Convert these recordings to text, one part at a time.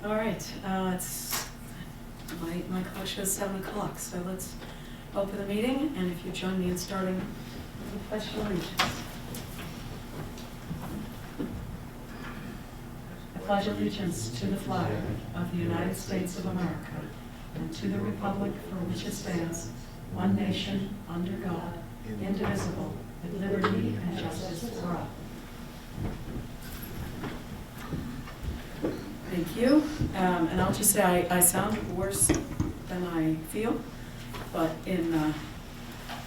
All right, it's, my clock shows 7 o'clock, so let's open the meeting, and if you join me in starting the Pledge of Allegiance. I pledge allegiance to the flag of the United States of America and to the republic for which it stands, one nation, under God, indivisible, with liberty and justice for all. Thank you. And I'll just say I sound worse than I feel, but in the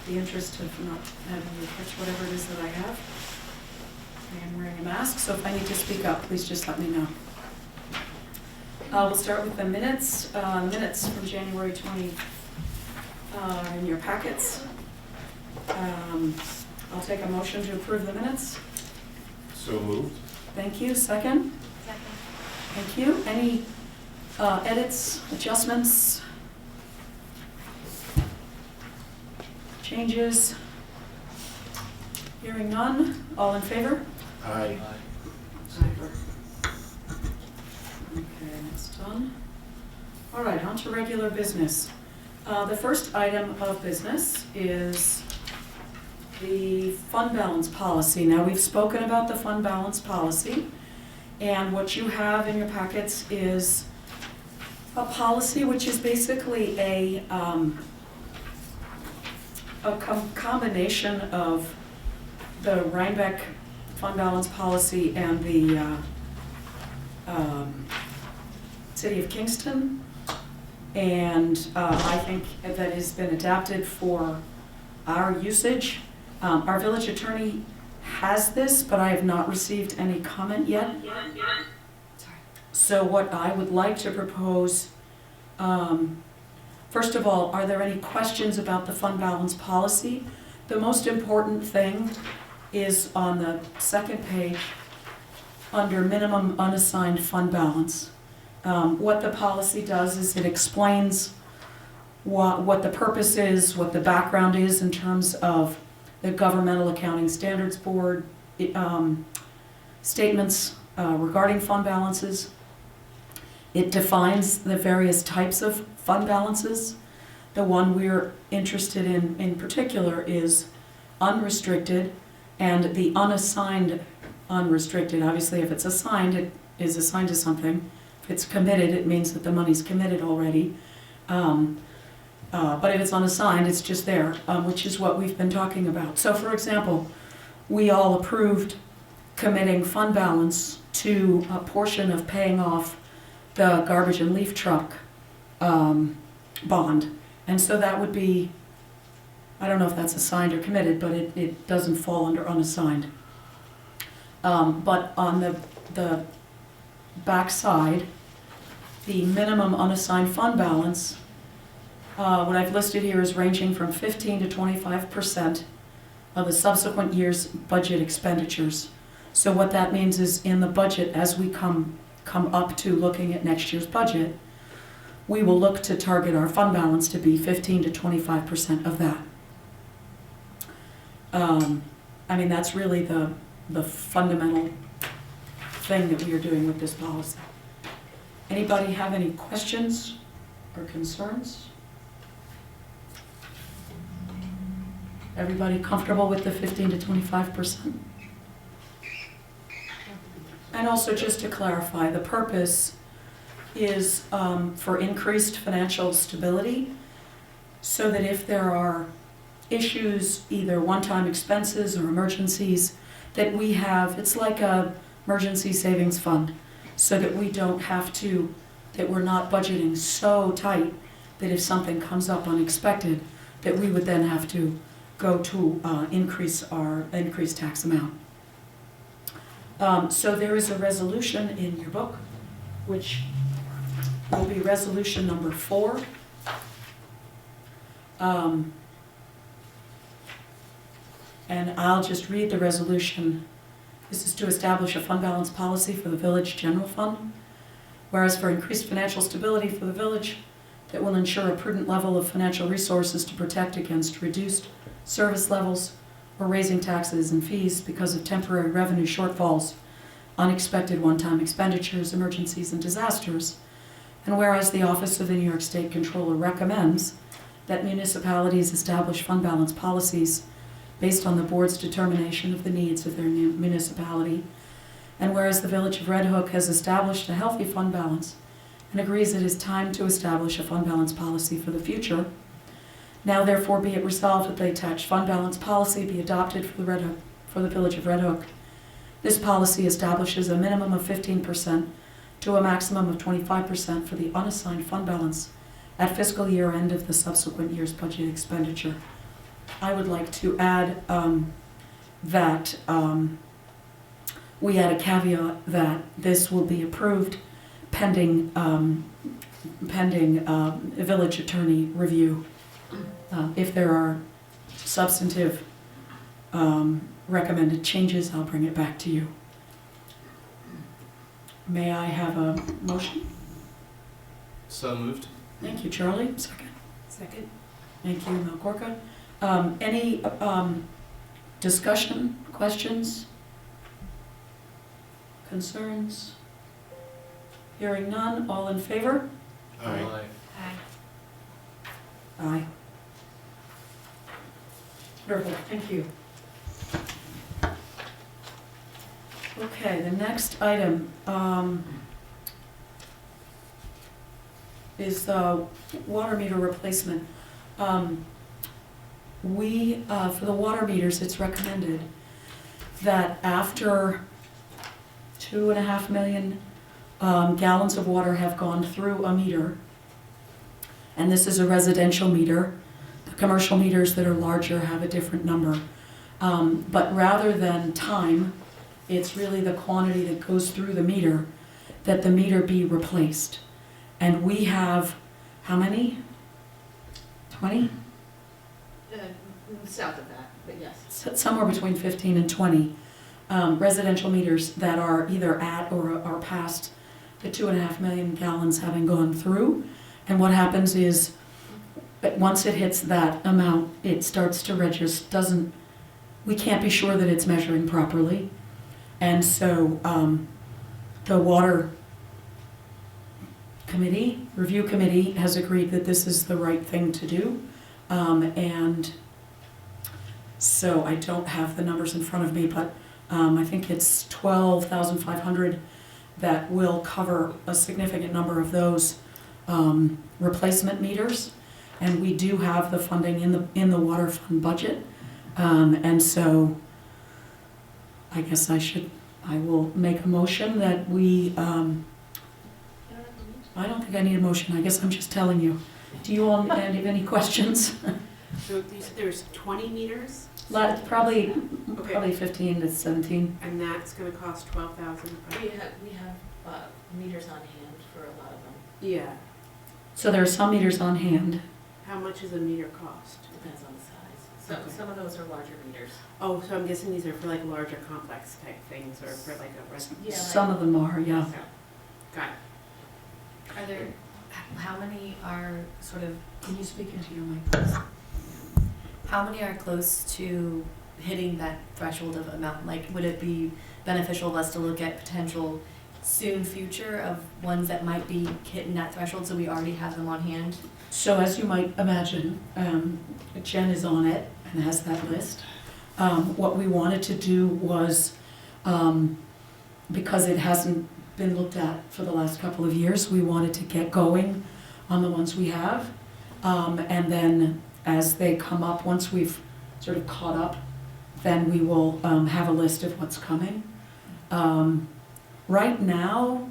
interest of not having you catch whatever it is that I have, I am wearing a mask, so if I need to speak up, please just let me know. We'll start with the minutes. Minutes from January 20 in your packets. I'll take a motion to approve the minutes. So moved. Thank you. Second? Second. Thank you. Any edits, adjustments, changes? Hearing none. All in favor? Aye. Okay, that's done. All right, on to regular business. The first item of business is the fund balance policy. Now, we've spoken about the fund balance policy, and what you have in your packets is a policy which is basically a combination of the Rhinebeck fund balance policy and the City of Kingston, and I think that has been adapted for our usage. Our village attorney has this, but I have not received any comment yet. So what I would like to propose, first of all, are there any questions about the fund balance policy? The most important thing is on the second page, under minimum unassigned fund balance. What the policy does is it explains what the purpose is, what the background is in terms of the Governmental Accounting Standards Board statements regarding fund balances. It defines the various types of fund balances. The one we're interested in particular is unrestricted, and the unassigned unrestricted. Obviously, if it's assigned, it is assigned to something. If it's committed, it means that the money's committed already. But if it's unassigned, it's just there, which is what we've been talking about. So, for example, we all approved committing fund balance to a portion of paying off the garbage and leaf truck bond. And so that would be, I don't know if that's assigned or committed, but it doesn't fall under unassigned. But on the back side, the minimum unassigned fund balance, what I've listed here is ranging from 15 to 25% of the subsequent year's budget expenditures. So what that means is in the budget, as we come up to looking at next year's budget, we will look to target our fund balance to be 15 to 25% of that. I mean, that's really the fundamental thing that we are doing with this policy. Anybody have any questions or concerns? Everybody comfortable with the 15 to 25%? And also, just to clarify, the purpose is for increased financial stability, so that if there are issues, either one-time expenses or emergencies, that we have, it's like a emergency savings fund, so that we don't have to, that we're not budgeting so tight that if something comes up unexpected, that we would then have to go to increase tax amount. So there is a resolution in your book, which will be resolution number 4. And I'll just read the resolution. This is to establish a fund balance policy for the village general fund. Whereas for increased financial stability for the village that will ensure a prudent level of financial resources to protect against reduced service levels or raising taxes and fees because of temporary revenue shortfalls, unexpected one-time expenditures, emergencies, and disasters, And whereas the Office of the New York State Controller recommends that municipalities establish fund balance policies based on the board's determination of the needs of their municipality. And whereas the Village of Red Hook has established a healthy fund balance and agrees it is time to establish a fund balance policy for the future, now therefore be it resolved that the attached fund balance policy be adopted for the Village of Red Hook. This policy establishes a minimum of 15% to a maximum of 25% for the unassigned fund balance at fiscal year end of the subsequent year's budget expenditure. I would like to add that we add a caveat that this will be approved pending village attorney review. If there are substantive recommended changes, I'll bring it back to you. May I have a motion? So moved. Thank you, Charlie. Second. Second. Thank you, Mel Gorka. Any discussion, questions, concerns? Hearing none, all in favor? Aye. Aye. Wonderful, thank you. Okay, the next item is water meter replacement. For the water meters, it's recommended that after 2.5 million gallons of water have gone through a meter, and this is a residential meter, the commercial meters that are larger have a different number. But rather than time, it's really the quantity that goes through the meter, that the meter be replaced. And we have, how many? 20? South of that, but yes. Somewhere between 15 and 20 residential meters that are either at or are past the 2.5 million gallons having gone through. And what happens is, that once it hits that amount, it starts to register, we can't be sure that it's measuring properly. And so the water committee, review committee, has agreed that this is the right thing to do. And so I don't have the numbers in front of me, but I think it's 12,500 that will cover a significant number of those replacement meters. And we do have the funding in the water fund budget. And so I guess I will make a motion that we, I don't think I need a motion, I guess I'm just telling you. Do you all have any questions? So you said there's 20 meters? Probably Okay. 15 to 17. And that's gonna cost 12,000? We have meters on hand for a lot of them. Yeah. So there are some meters on hand. How much does a meter cost? Depends on the size. Okay. Some of those are larger meters. Oh, so I'm guessing these are for like larger complex type things or for like a resident? Yeah, Some of them are, yeah. Got it. Are there, how many are sort of, Can you speak into your mic, please? how many are close to hitting that threshold of amount? Like, would it be beneficial of us to look at potential soon future of ones that might be hitting that threshold so we already have them on hand? So as you might imagine, Jen is on it and has that list. What we wanted to do was, because it hasn't been looked at for the last couple of years, we wanted to get going on the ones we have. And then as they come up, once we've sort of caught up, then we will have a list of what's coming. Right now,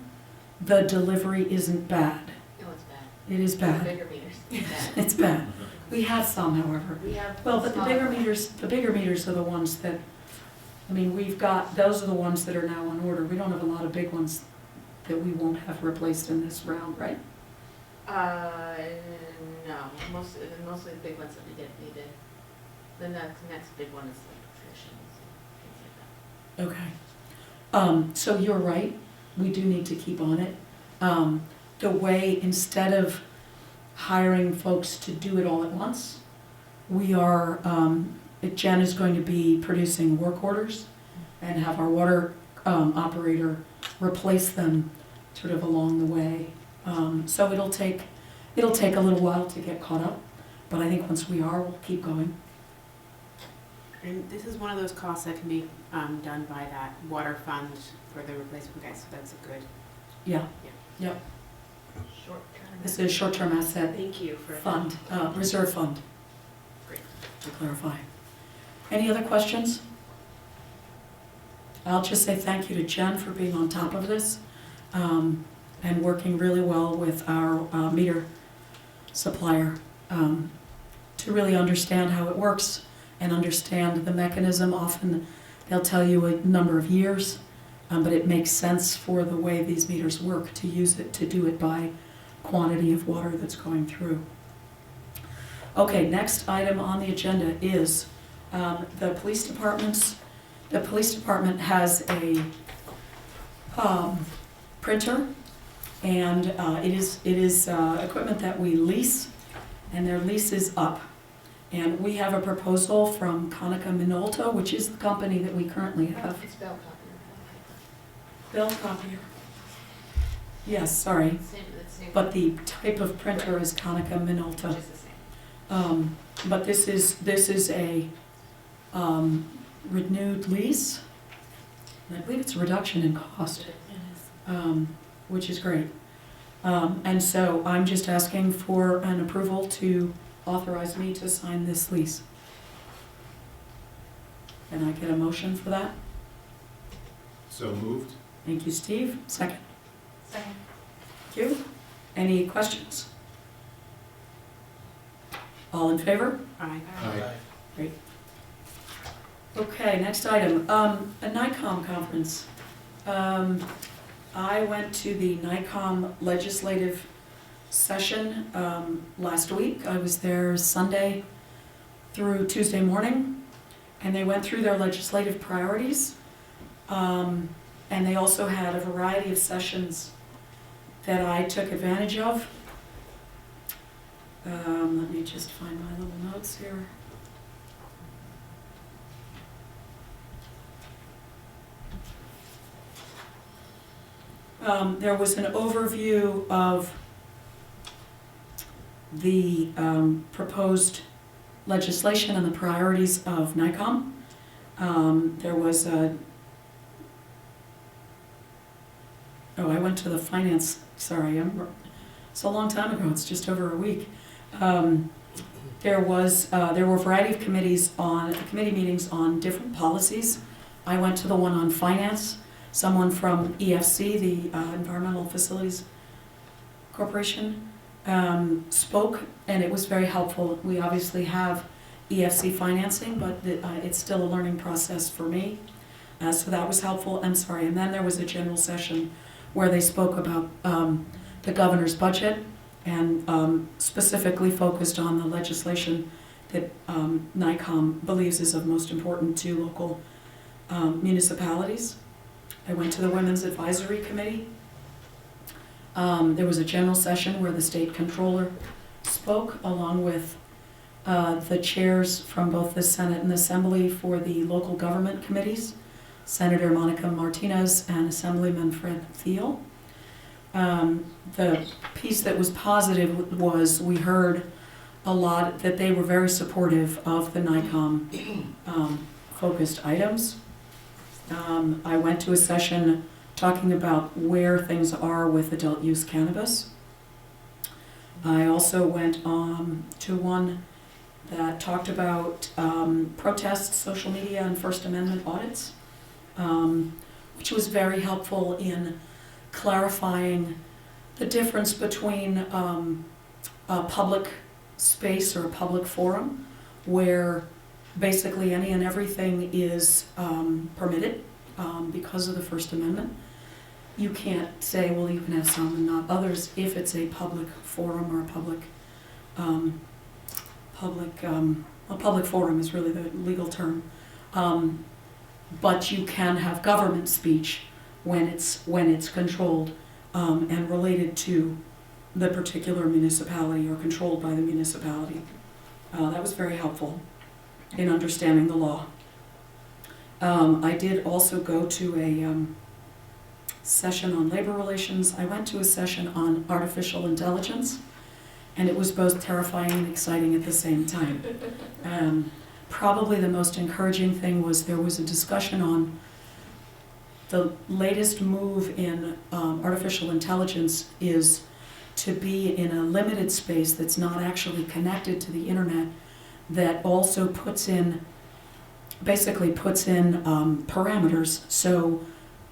the delivery isn't bad. No, it's bad. It is The bad. bigger meters. Bad. It's bad. We have some, however. We have. Well, but the smaller- bigger meters are the ones that, I mean, those are the ones that are now on order. We don't have a lot of big ones that we won't have replaced in this round, right? No, mostly the big ones that we get needed. The next big one is like nutrition and things like that. Okay. So you're right, we do need to keep on it. The way, instead of hiring folks to do it all at once, we are, Jen is going to be producing work orders and have our water operator replace them sort of along the way. So it'll take a little while to get caught up, but I think once we are, we'll keep going. And this is one of those costs that can be done by that water fund for the replacement guys, so that's a good. Yeah, Short term. this is short-term asset Thank you for. fund, reserve fund. Great. To clarify. Any other questions? I'll just say thank you to Jen for being on top of this, and working really well with our meter supplier, to really understand how it works and understand the mechanism. Often they'll tell you a number of years, but it makes sense for the way these meters work to use it, to do it by quantity of water that's going through. Okay, next item on the agenda is the police department's. The police department has a printer, and it is equipment that we lease, and their lease is up. And we have a proposal from Konica Minolta, which is the company that we currently have. It's Bell Copier. Bell Copier. Yes, sorry, Same, but the type of printer is Konica Minolta. which is the same. But this is a renewed lease. And I believe it's a reduction in cost, which is great. And so I'm just asking for an approval to authorize me to sign this lease. Can I get a motion for that? So moved. Thank you, Steve. Second. Second. Thank you. Any questions? All in favor? Aye. Aye. Okay, next item, a NICOM conference. I went to the NICOM legislative session last week. I was there Sunday through Tuesday morning, and they went through their legislative priorities. And they also had a variety of sessions that I took advantage of. Let me just find my little notes here. There was an overview of the proposed legislation and the priorities of NICOM. There was a, I went to the finance, sorry, it's a long time ago, it's just over a week. There were a variety of committee meetings on different policies. I went to the one on finance. Someone from EFC, the Environmental Facilities Corporation, spoke, and it was very helpful. We obviously have EFC financing, but it's still a learning process for me. So that was helpful. I'm sorry. And then there was a general session where they spoke about the governor's budget and specifically focused on the legislation that NICOM believes is of most importance to local municipalities. I went to the Women's Advisory Committee. There was a general session where the state controller spoke, along with the chairs from both the Senate and Assembly for the local government committees, Senator Monica Martinez and Assemblyman Fred Thiel. The piece that was positive was we heard a lot that they were very supportive of the NICOM focused items. I went to a session talking about where things are with adult use cannabis. I also went to one that talked about protests, social media, and First Amendment audits, which was very helpful in clarifying the difference between a public space or a public forum where basically any and everything is permitted because of the First Amendment. You can't say, well, you can have some and not others if it's a public forum or a public forum is really the legal term. But you can have government speech when it's controlled and related to the particular municipality or controlled by the municipality. That was very helpful in understanding the law. I did also go to a session on labor relations. I went to a session on artificial intelligence, and it was both terrifying and exciting at the same time. Probably the most encouraging thing was there was a discussion on the latest move in artificial intelligence is to be in a limited space that's not actually connected to the internet, that also basically puts in parameters so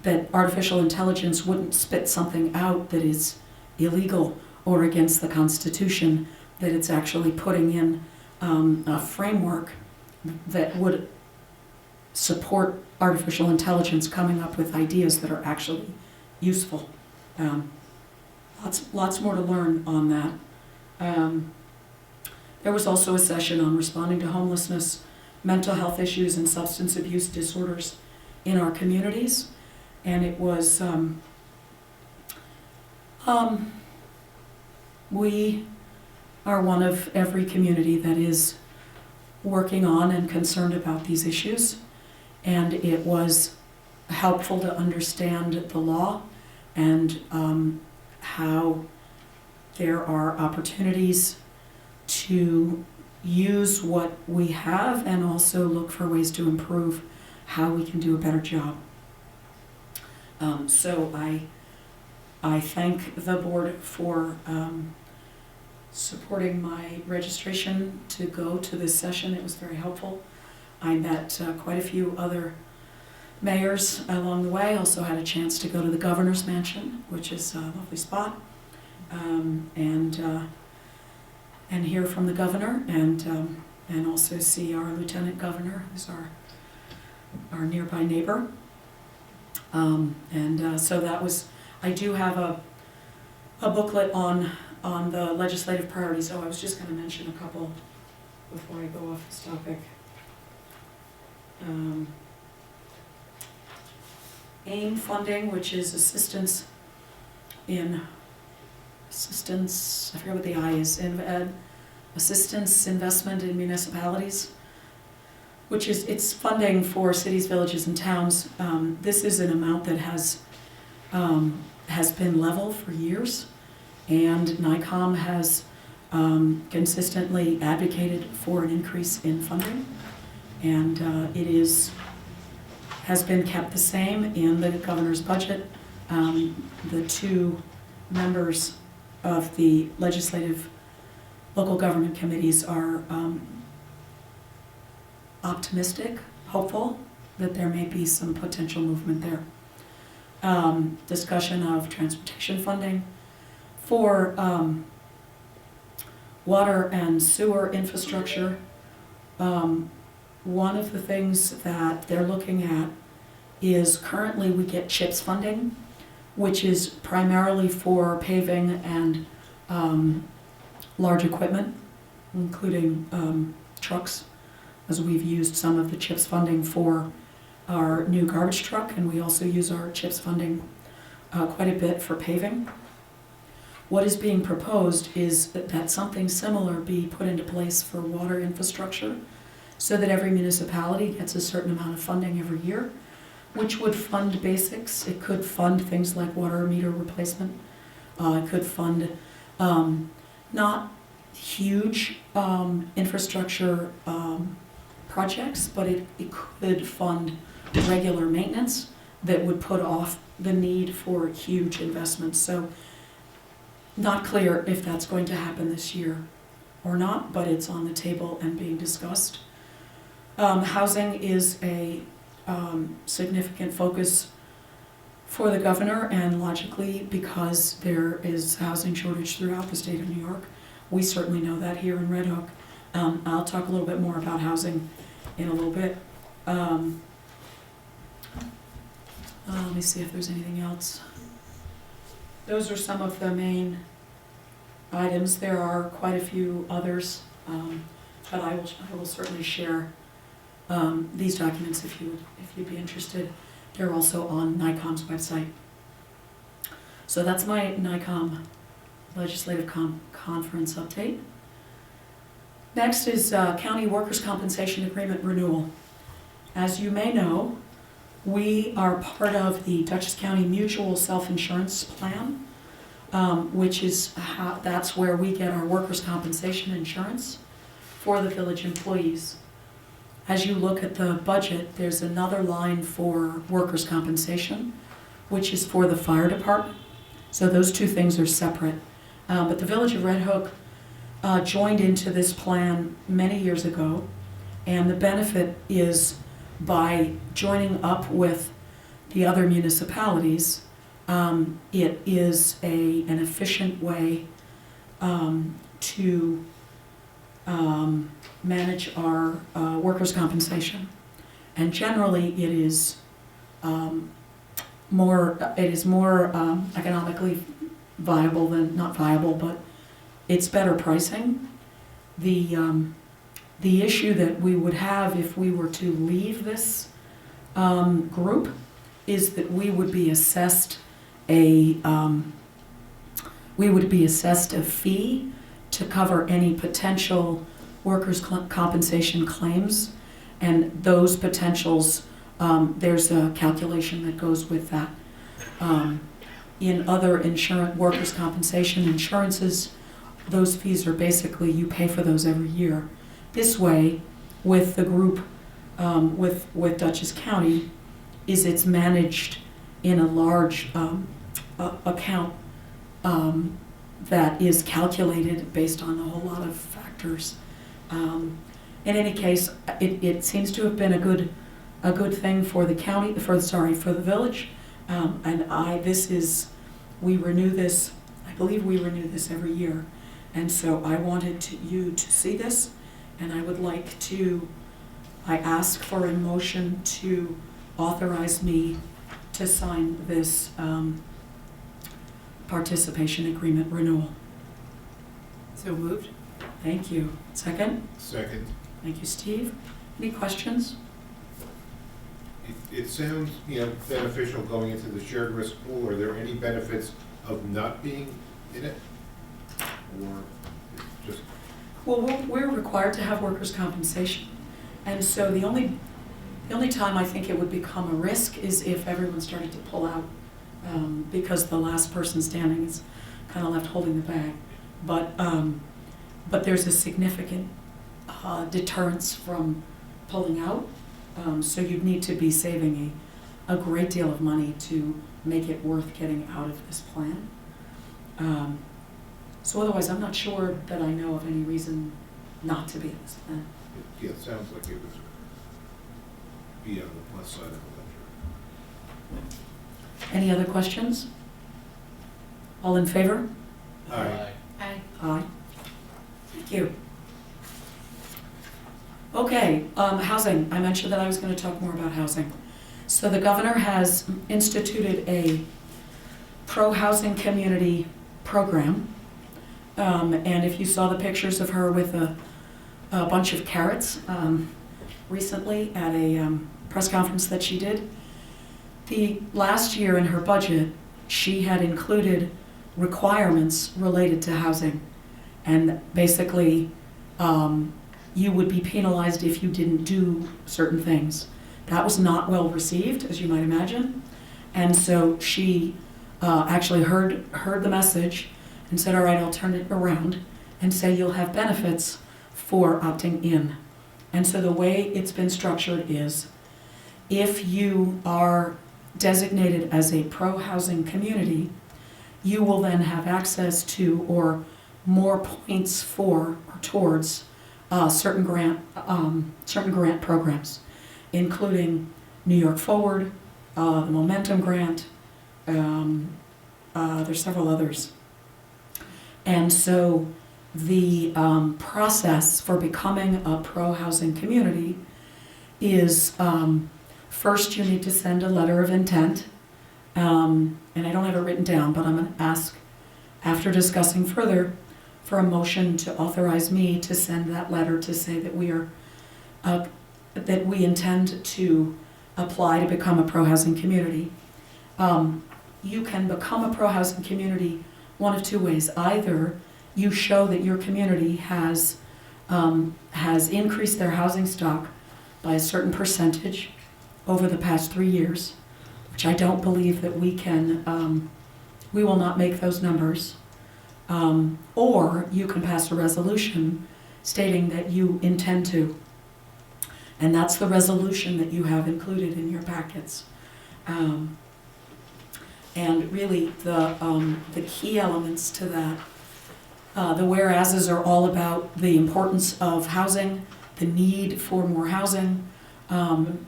that artificial intelligence wouldn't spit something out that is illegal or against the Constitution, that it's actually putting in a framework that would support artificial intelligence coming up with ideas that are actually useful. Lots more to learn on that. There was also a session on responding to homelessness, mental health issues, and substance abuse disorders in our communities, and it was we are one of every community that is working on and concerned about these issues, and it was helpful to understand the law and how there are opportunities to use what we have and also look for ways to improve how we can do a better job. So I thank the board for supporting my registration to go to this session. It was very helpful. I met quite a few other mayors along the way. Also had a chance to go to the governor's mansion, which is a lovely spot, and hear from the governor, and also see our lieutenant governor, who's our nearby neighbor. So that was. I do have a booklet on the legislative priorities. Oh, I was just going to mention a couple before I go off this topic. AIM funding, which is assistance, I forget what the I is, assistance investment in municipalities, which is, it's funding for cities, villages, and towns. This is an amount that has been level for years, and NICOM has consistently advocated for an increase in funding, and it has been kept the same in the governor's budget. The two members of the legislative local government committees are optimistic, hopeful that there may be some potential movement there. Discussion of transportation funding for water and sewer infrastructure. One of the things that they're looking at is currently we get CHIPS funding, which is primarily for paving and large equipment, including trucks, as we've used some of the CHIPS funding for our new garbage truck, and we also use our CHIPS funding quite a bit for paving. What is being proposed is that something similar be put into place for water infrastructure, so that every municipality gets a certain amount of funding every year, which would fund basics. It could fund things like water meter replacement. It could fund not huge infrastructure projects, but it could fund regular maintenance that would put off the need for huge investments. So not clear if that's going to happen this year or not, but it's on the table and being discussed. Housing is a significant focus for the governor, and logically, because there is housing shortage throughout the state of New York. We certainly know that here in Red Hook. I'll talk a little bit more about housing in a little bit. Let me see if there's anything else. Those are some of the main items. There are quite a few others, but I will certainly share these documents if you'd be interested. They're also on NICOM's website. So that's my NICOM Legislative Conference update. Next is County Workers' Compensation Agreement renewal. As you may know, We are part of the Dutchess County Mutual Self-Insurance Plan, which is that's where we get our workers' compensation insurance for the village employees. As you look at the budget, there's another line for workers' compensation, which is for the fire department. So those two things are separate. But the Village of Red Hook joined into this plan many years ago, and the benefit is by joining up with the other municipalities, it is an efficient way to manage our workers' compensation. And generally, it is more economically viable than, not viable, but it's better pricing. The issue that we would have if we were to leave this group is that we would be assessed a fee to cover any potential workers' compensation claims, and those potentials, there's a calculation that goes with that. In other workers' compensation insurances, those fees are basically, you pay for those every year. This way, with the group, with Dutchess County, it's managed in a large account that is calculated based on a whole lot of factors. In any case, it seems to have been a good thing for the county, for the village, and we renew this. I believe we renew this every year, and so I wanted you to see this, and I would like I ask for a motion to authorize me to sign this participation agreement renewal. So moved. Thank you. Second? Second. Thank you, Steve. Any questions? It sounds, beneficial going into the shared risk pool. Are there any benefits of not being in it? Or just, Well, we're required to have workers' compensation, and so the only time I think it would become a risk is if everyone started to pull out, because the last person standing is kind of left holding the bag. But there's a significant deterrence from pulling out, so you'd need to be saving a great deal of money to make it worth getting out of this plan. So otherwise, I'm not sure that I know of any reason not to be in this plan. it sounds like it would be on the plus side of the ledger. Any other questions? All in favor? Aye. Aye. Aye. Thank you. Okay, housing. I mentioned that I was going to talk more about housing. So the governor has instituted a pro-housing community program. And if you saw the pictures of her with a bunch of carrots recently at a press conference that she did, the last year in her budget, she had included requirements related to housing. And basically, you would be penalized if you didn't do certain things. That was not well received, as you might imagine. And so she actually heard the message and said, all right, I'll turn it around and say you'll have benefits for opting in. And so the way it's been structured is, if you are designated as a pro-housing community, you will then have access to or more points for or towards certain grant programs, including New York Forward, the Momentum Grant. There's several others. And so the process for becoming a pro-housing community is, first you need to send a letter of intent, and I don't have it written down, but I'm going to ask, after discussing further, for a motion to authorize me to send that letter to say that we intend to apply to become a pro-housing community. You can become a pro-housing community one of two ways. Either you show that your community has increased their housing stock by a certain percentage, over the past 3 years, which I don't believe that we can, we will not make those numbers. Or you can pass a resolution stating that you intend to. And that's the resolution that you have included in your packets. And really, the key elements to that, the whereases are all about the importance of housing, the need for more housing, and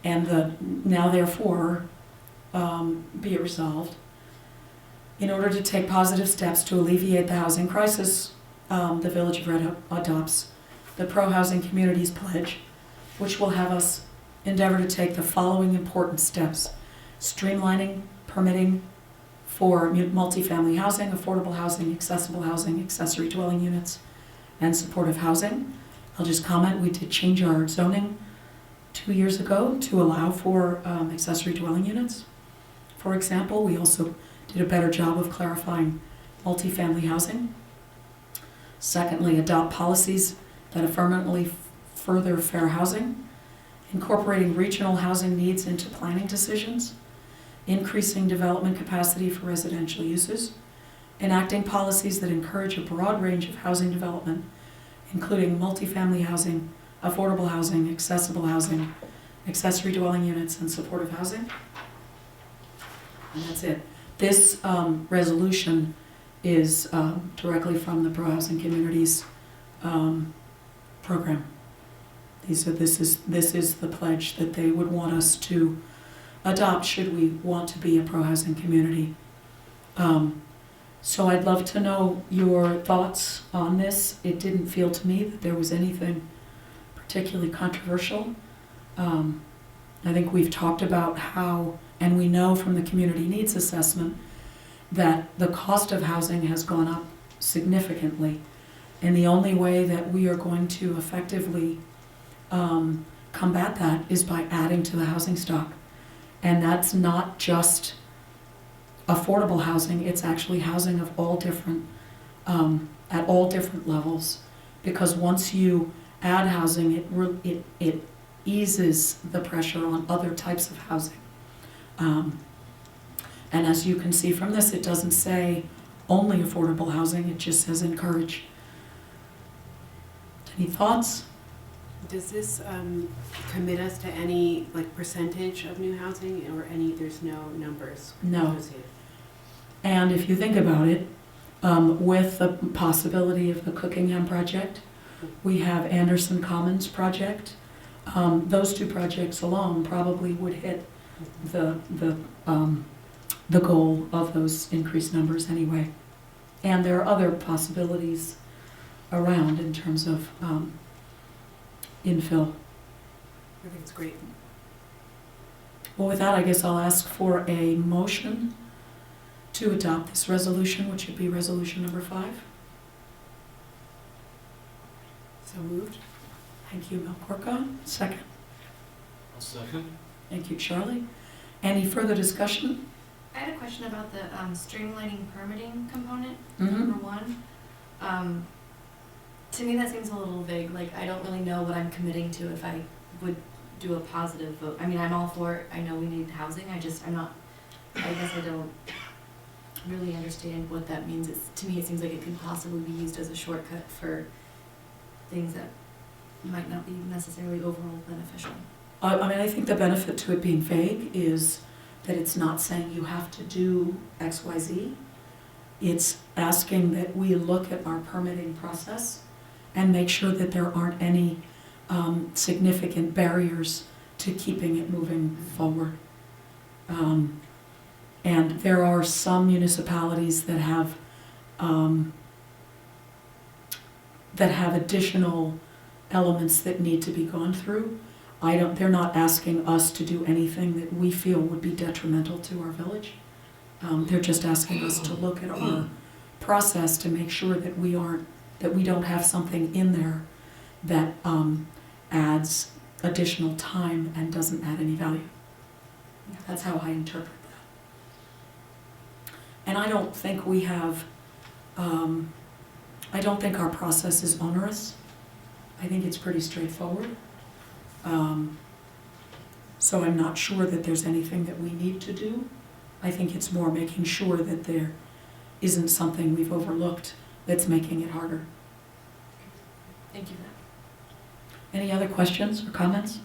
the now therefore be it resolved. In order to take positive steps to alleviate the housing crisis, the Village of Red Hook adopts the Pro-Housing Communities Pledge, which will have us endeavor to take the following important steps: streamlining permitting for multifamily housing, affordable housing, accessible housing, accessory dwelling units, and supportive housing. I'll just comment, we did change our zoning 2 years ago to allow for accessory dwelling units. For example, we also did a better job of clarifying multifamily housing. Secondly, adopt policies that affirmatively further fair housing, incorporating regional housing needs into planning decisions, increasing development capacity for residential uses, enacting policies that encourage a broad range of housing development, including multifamily housing, affordable housing, accessible housing, accessory dwelling units, and supportive housing. And that's it. This resolution is directly from the Pro-Housing Communities program. This is the pledge that they would want us to adopt should we want to be a pro-housing community. So I'd love to know your thoughts on this. It didn't feel to me that there was anything particularly controversial. I think we've talked about how, and we know from the community needs assessment, that the cost of housing has gone up significantly. And the only way that we are going to effectively combat that is by adding to the housing stock. And that's not just affordable housing, it's actually housing of all different, at all different levels. Because once you add housing, it eases the pressure on other types of housing. And as you can see from this, it doesn't say only affordable housing, it just says encourage. Any thoughts? Does this commit us to any like percentage of new housing, or any? There's no numbers No. associated? And if you think about it, with the possibility of the Cookingham project, we have Anderson Commons project. Those two projects alone probably would hit the goal of those increased numbers anyway. And there are other possibilities around in terms of infill. I think it's great. Well, with that, I guess I'll ask for a motion to adopt this resolution, which would be resolution number 5. So moved. Thank you, Mel Corca. Second. I'll second. Thank you, Charlie. Any further discussion? I had a question about the streamlining permitting component, Mm-hmm. number 1. To me, that seems a little vague. Like, I don't really know what I'm committing to if I would do a positive vote. I mean, I'm all for it. I know we need housing. I guess I don't really understand what that means. To me, it seems like it could possibly be used as a shortcut for things that might not be necessarily overall beneficial. I mean, I think the benefit to it being vague is that it's not saying you have to do X, Y, Z. It's asking that we look at our permitting process and make sure that there aren't any significant barriers to keeping it moving forward. And there are some municipalities that have additional elements that need to be gone through. They're not asking us to do anything that we feel would be detrimental to our village. They're just asking us to look at our process to make sure that we don't have something in there that adds additional time and doesn't add any value. That's how I interpret that. And I don't think we have, I don't think our process is onerous. I think it's pretty straightforward. So I'm not sure that there's anything that we need to do. I think it's more making sure that there isn't something we've overlooked that's making it harder. Thank you. Any other questions or comments?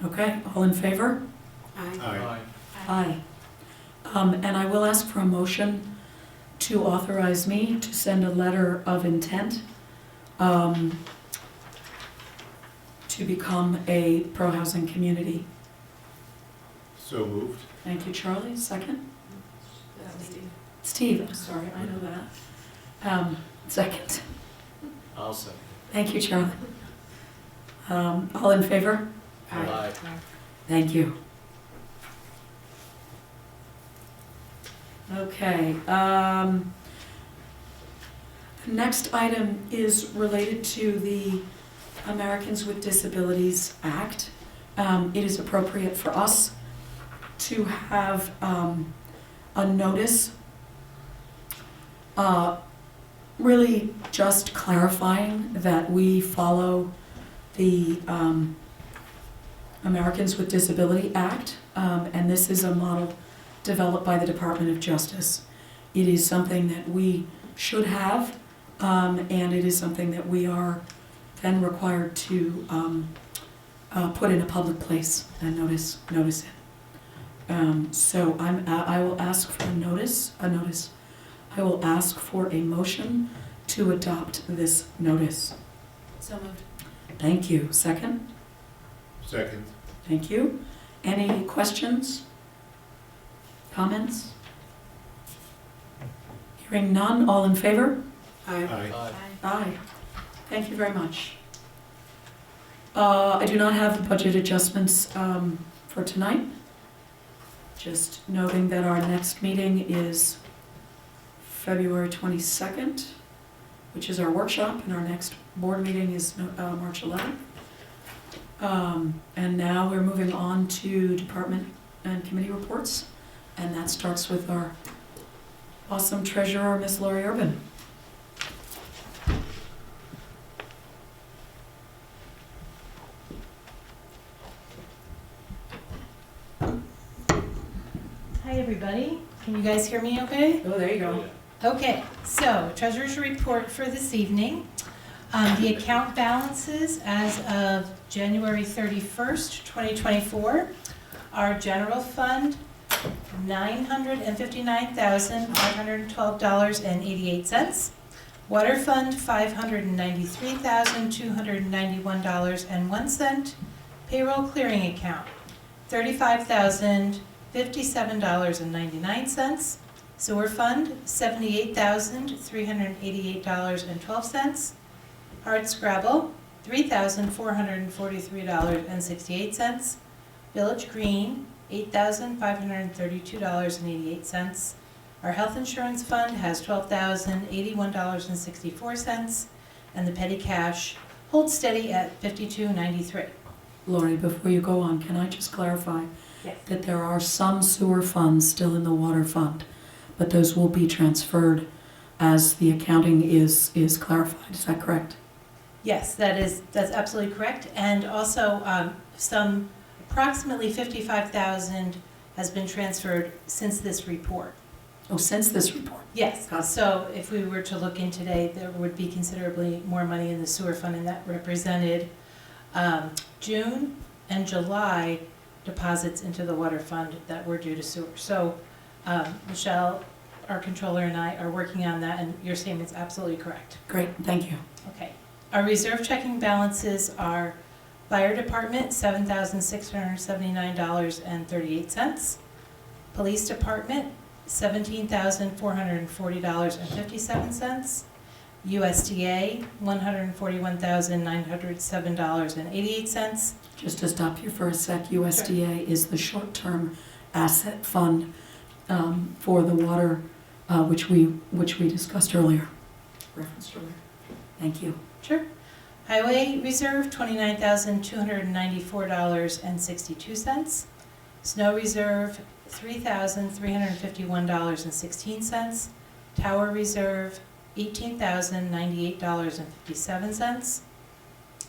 Okay, all in favor? Aye. Aye. And I will ask for a motion to authorize me to send a letter of intent to become a pro-housing community. So moved. Thank you, Charlie. Second? Steve, I'm sorry, I know that. Second. I'll second. Thank you, Charlie. All in favor? Aye. Thank you. Okay, the next item is related to the Americans with Disabilities Act. It is appropriate for us to have a notice really just clarifying that we follow the Americans with Disability Act, and this is a model developed by the Department of Justice. It is something that we should have, and it is something that we are then required to put in a public place and notice it. So I will ask for a notice. I will ask for a motion to adopt this notice. So moved. Thank you. Second? Second. Thank you. Any questions? Comments? Hearing none, all in favor? Aye. Aye. Aye. Thank you very much. I do not have the budget adjustments for tonight. Just noting that our next meeting is February 22nd, which is our workshop, and our next board meeting is March 11th. And now we're moving on to department and committee reports, and that starts with our awesome treasurer, Miss Lori Urban. Hi, everybody. Can you guys hear me okay? Oh, there you go. Okay, so treasurer's report for this evening. The account balances as of January 31st, 2024. Our general fund, $959,512.88. Water fund, $593,291.01. Payroll clearing account, $35,057.99. Sewer fund, $78,388.12. Hardscrabble, $3,443.68. Village Green, $8,532.88. Our health insurance fund has $12,081.64, and the petty cash holds steady at $52.93. Lori, before you go on, can I just clarify Yes. that there are some sewer funds still in the water fund, but those will be transferred as the accounting is clarified. Is that correct? Yes, that's absolutely correct. And also, some approximately $55,000 has been transferred since this report. Oh, since this report? Yes, Got it. so if we were to look in today, there would be considerably more money in the sewer fund, and that represented June and July deposits into the water fund that were due to sewer. So Michelle, our controller, and I are working on that, and your statement's absolutely correct. Great, thank you. Okay. Our reserve checking balances are fire department, $7,679.38. Police department, $17,440.57. USDA, $141,907.88. Just to stop you for a sec, USDA is the short-term asset fund for the water, which we discussed earlier, referenced earlier. Thank you. Sure. Highway reserve, $29,294.62. Snow reserve, $3,351.16. Tower reserve, $18,098.57.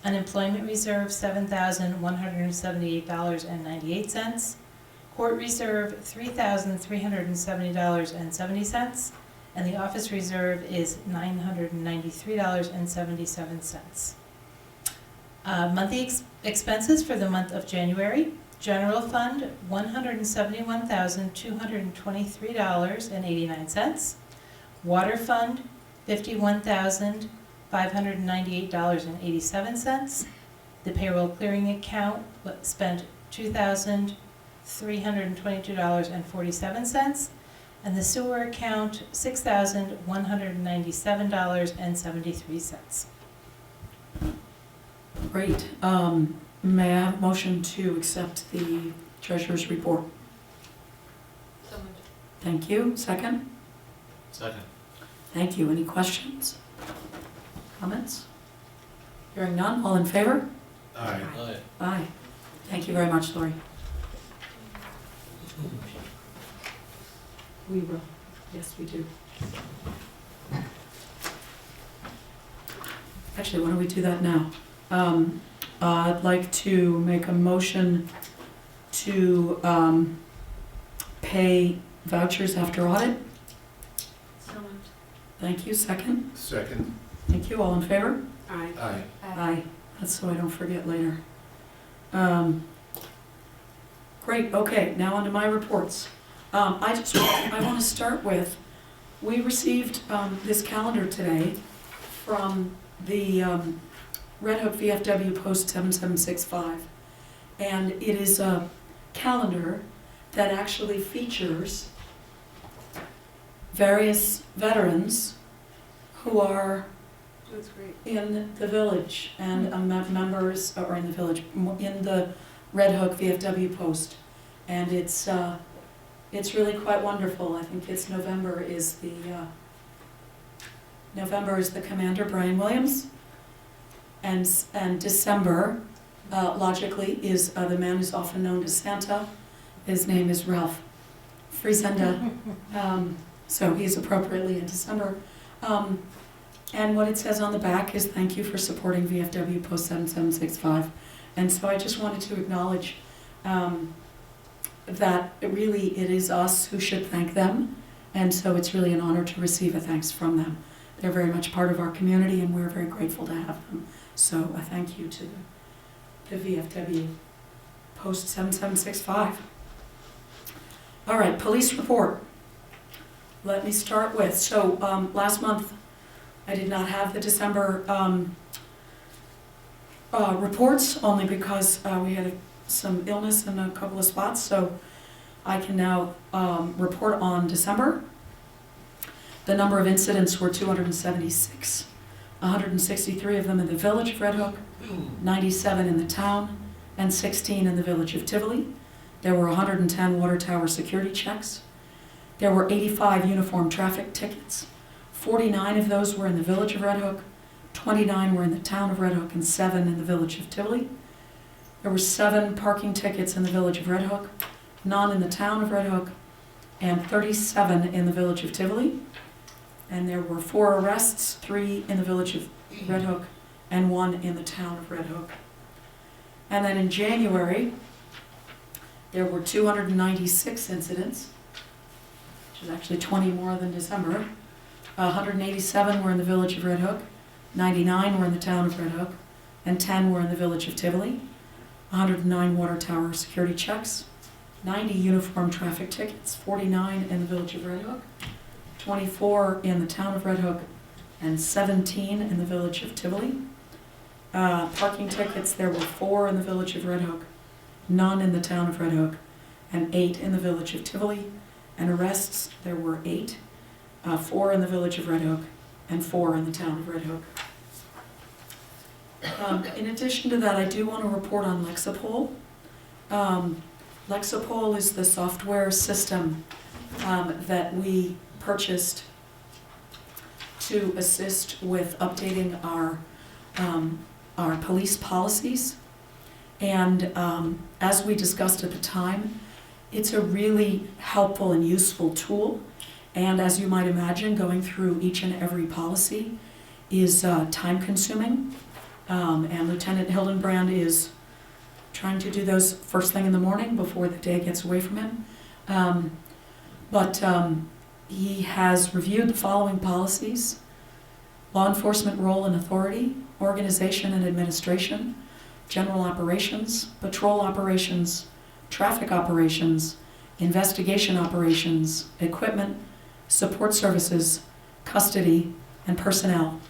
Unemployment reserve, $7,178.98. Court reserve, $3,370.70. And the office reserve is $993.77. Monthly expenses for the month of January. General fund, $171,223.89. Water fund, $51,598.87. The payroll clearing account spent $2,322.47. And the sewer account, $6,197.73. Great. May I have a motion to accept the treasurer's report? So moved. Thank you. Second? Second. Thank you. Any questions? Comments? Hearing none, all in favor? Aye. Aye. Aye. Thank you very much, Lori. We will. Yes, we do. Actually, why don't we do that now? I'd like to make a motion to pay vouchers after audit. So moved. Thank you. Second? Second. Thank you. All in favor? Aye. Aye. Aye. That's so I don't forget later. Great, okay, now on to my reports. I want to start with, we received this calendar today from the Red Hook VFW Post 7765. And it is a calendar that actually features various veterans who are That's great. in the village and members, or in the village, in the Red Hook VFW Post. And it's really quite wonderful. I think it's November is the Commander Brian Williams. And December, logically, is the man who's often known as Santa. His name is Ralph Friesenda. So he's appropriately in December. And what it says on the back is, thank you for supporting VFW Post 7765. And so I just wanted to acknowledge that it is us who should thank them. And so it's really an honor to receive a thanks from them. They're very much part of our community and we're very grateful to have them. So a thank you to the VFW Post 7765. All right, police report. Let me start with, so last month I did not have the December reports, only because we had some illness in a couple of spots, so I can now report on December. The number of incidents were 276, 163 of them in the village of Red Hook, 97 in the town, and 16 in the village of Tivoli. There were 110 water tower security checks. There were 85 uniform traffic tickets. 49 of those were in the village of Red Hook, 29 were in the town of Red Hook, and 7 in the village of Tivoli. There were 7 parking tickets in the village of Red Hook, none in the town of Red Hook, and 37 in the village of Tivoli. And there were 4 arrests, 3 in the village of Red Hook, and 1 in the town of Red Hook. And then in January, there were 296 incidents, which is actually 20 more than December. 187 were in the village of Red Hook, 99 were in the town of Red Hook, and 10 were in the village of Tivoli. 109 water tower security checks, 90 uniform traffic tickets, 49 in the village of Red Hook, 24 in the town of Red Hook, and 17 in the village of Tivoli. Parking tickets, there were 4 in the village of Red Hook, none in the town of Red Hook, and 8 in the village of Tivoli. And arrests, there were 8, 4 in the village of Red Hook, and 4 in the town of Red Hook. In addition to that, I do want to report on Lexapol. Lexapol is the software system that we purchased to assist with updating our police policies. And as we discussed at the time, it's a really helpful and useful tool. And as you might imagine, going through each and every policy is time consuming. And Lieutenant Hildenbrand is trying to do those first thing in the morning before the day gets away from him. But he has reviewed the following policies: law enforcement role and authority, organization and administration, general operations, patrol operations, traffic operations, investigation operations, equipment, support services, custody, and personnel.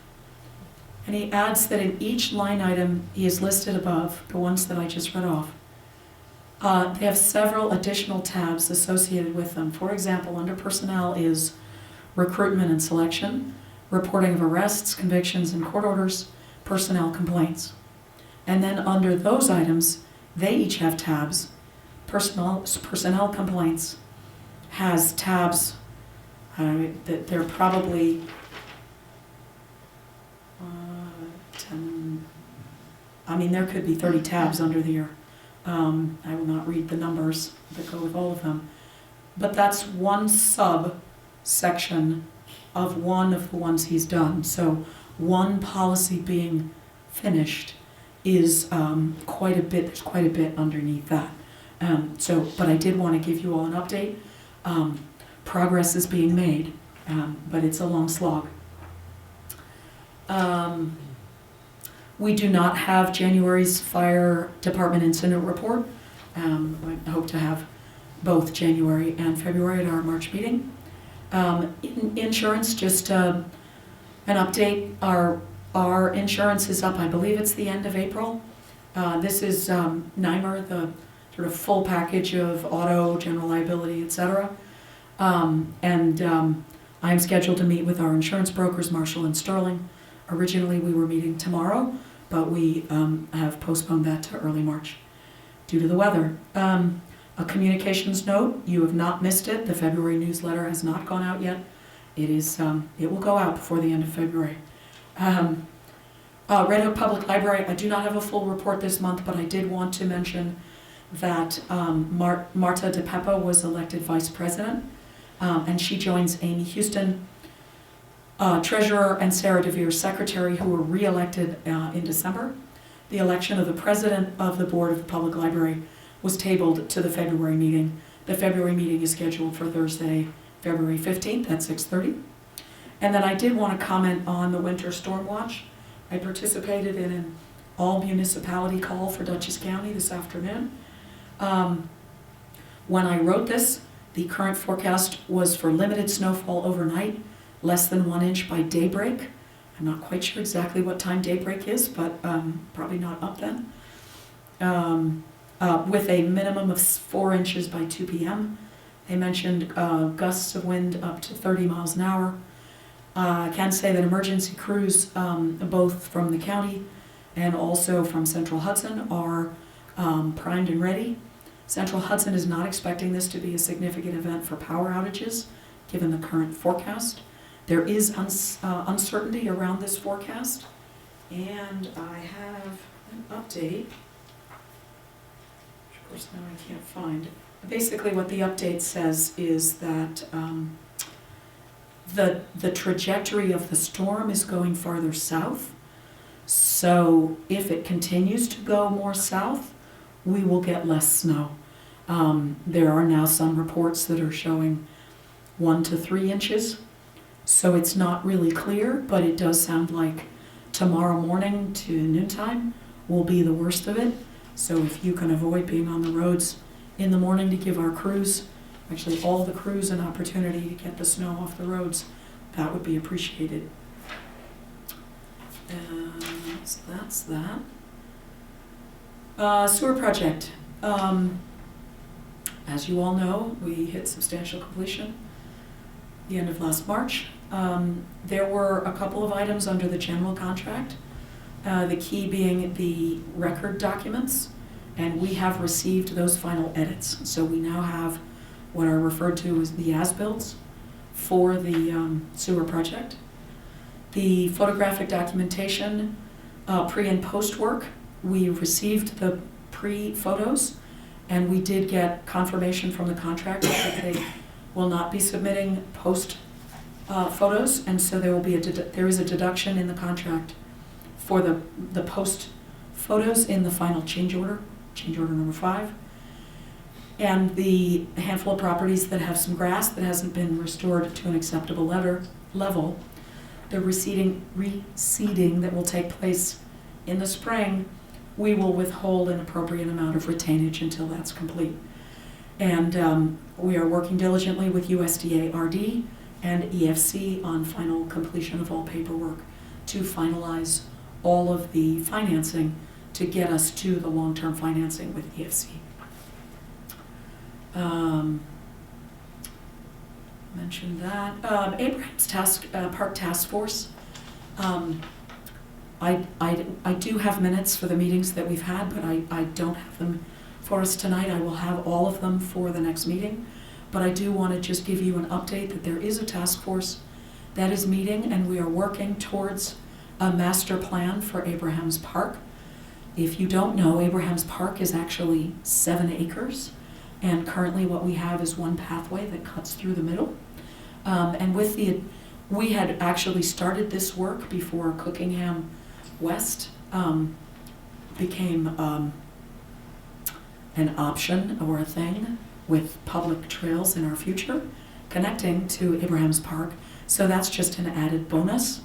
And he adds that in each line item he is listed above, the ones that I just read off, they have several additional tabs associated with them. For example, under personnel is recruitment and selection, reporting of arrests, convictions, and court orders, personnel complaints. And then under those items, they each have tabs. Personnel complaints has tabs that they're probably 10, I mean, there could be 30 tabs under there. I will not read the numbers that go with all of them. But that's one subsection of one of the ones he's done. So one policy being finished is quite a bit, there's quite a bit underneath that. But I did want to give you all an update. Progress is being made, but it's a long slog. We do not have January's fire department incident report. I hope to have both January and February at our March meeting. Insurance, just an update. Our insurance is up, I believe it's the end of April. This is NYMER, the sort of full package of auto, general liability, etc. I'm scheduled to meet with our insurance brokers, Marshall and Sterling. Originally, we were meeting tomorrow, but we have postponed that to early March due to the weather. A communications note, you have not missed it. The February newsletter has not gone out yet. It will go out before the end of February. Red Hook Public Library, I do not have a full report this month, but I did want to mention that Marta DePeppa was elected vice president, and she joins Amy Houston, treasurer, and Sarah DeVere, secretary, who were re-elected in December. The election of the president of the board of the public library was tabled to the February meeting. The February meeting is scheduled for Thursday, February 15th at 6:30. And then I did want to comment on the winter storm watch. I participated in an all-municipality call for Dutchess County this afternoon. When I wrote this, the current forecast was for limited snowfall overnight, less than 1 inch by daybreak. I'm not quite sure exactly what time daybreak is, but probably not up then. With a minimum of 4 inches by 2 p.m. They mentioned gusts of wind up to 30 miles an hour. I can say that emergency crews, both from the county and also from Central Hudson, are primed and ready. Central Hudson is not expecting this to be a significant event for power outages, given the current forecast. There is uncertainty around this forecast, and I have an update, which of course now I can't find. Basically what the update says is that the trajectory of the storm is going farther south, so if it continues to go more south, we will get less snow. There are now some reports that are showing 1 to 3 inches. So it's not really clear, but it does sound like tomorrow morning to noontime will be the worst of it. So if you can avoid being on the roads in the morning to give our crews, actually all the crews, an opportunity to get the snow off the roads, that would be appreciated. So that's that. Sewer project. As you all know, we hit substantial completion the end of last March. There were a couple of items under the general contract, the key being the record documents, and we have received those final edits. So we now have what are referred to as the as-bills for the sewer project. The photographic documentation, pre and post work, we received the pre-photos, and we did get confirmation from the contractor that they will not be submitting post photos, and so there will be there is a deduction in the contract for the post photos in the final change order number 5. And the handful of properties that have some grass that hasn't been restored to an acceptable level, the reseeding that will take place in the spring, we will withhold an appropriate amount of retainage until that's complete. And we are working diligently with USDA RD and EFC on final completion of all paperwork to finalize all of the financing to get us to the long-term financing with EFC. Mentioned that. Abraham's Park Task Force. I do have minutes for the meetings that we've had, but I don't have them for us tonight. I will have all of them for the next meeting. But I do want to just give you an update that there is a task force that is meeting, and we are working towards a master plan for Abraham's Park. If you don't know, Abraham's Park is actually 7 acres, and currently what we have is one pathway that cuts through the middle. And we had actually started this work before Cookingham West became an option or a thing with public trails in our future connecting to Abraham's Park. So that's just an added bonus.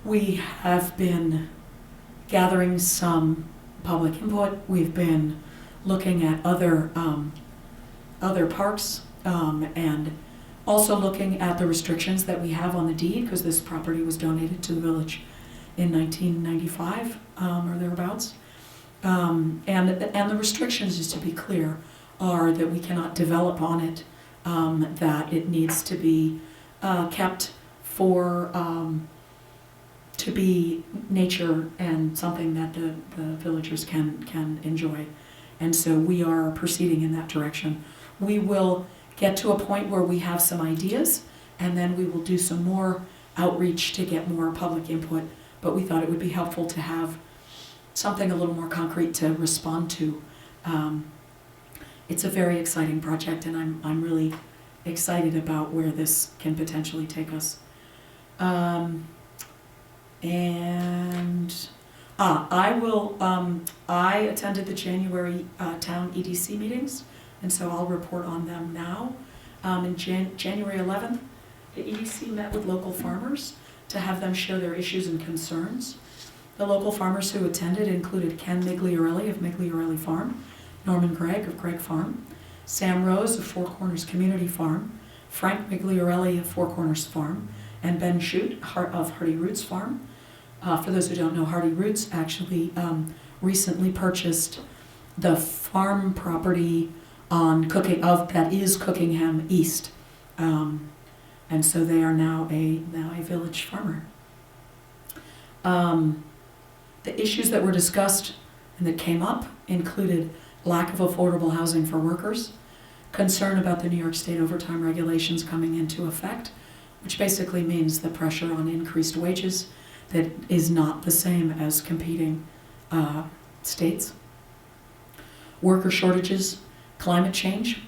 We have been gathering some public input. We've been looking at other parks and also looking at the restrictions that we have on the deed, because this property was donated to the village in 1995 or thereabouts. And the restrictions, just to be clear, are that we cannot develop on it, that it needs to be kept for to be nature and something that the villagers can enjoy. And so we are proceeding in that direction. We will get to a point where we have some ideas, and then we will do some more outreach to get more public input. But we thought it would be helpful to have something a little more concrete to respond to. It's a very exciting project, and I'm really excited about where this can potentially take us. I attended the January town EDC meetings, and so I'll report on them now. In January 11th, the EDC met with local farmers to have them share their issues and concerns. The local farmers who attended included Ken Migliorelli of Migliorelli Farm, Norman Gregg of Gregg Farm, Sam Rose of Four Corners Community Farm, Frank Migliorelli of Four Corners Farm, and Ben Shute of Hardy Roots Farm. For those who don't know, Hardy Roots actually recently purchased the farm property on that is Cookingham East, and so they are now a village farmer. The issues that were discussed and that came up included lack of affordable housing for workers, concern about the New York State overtime regulations coming into effect, which basically means the pressure on increased wages that is not the same as competing states. Worker shortages, climate change.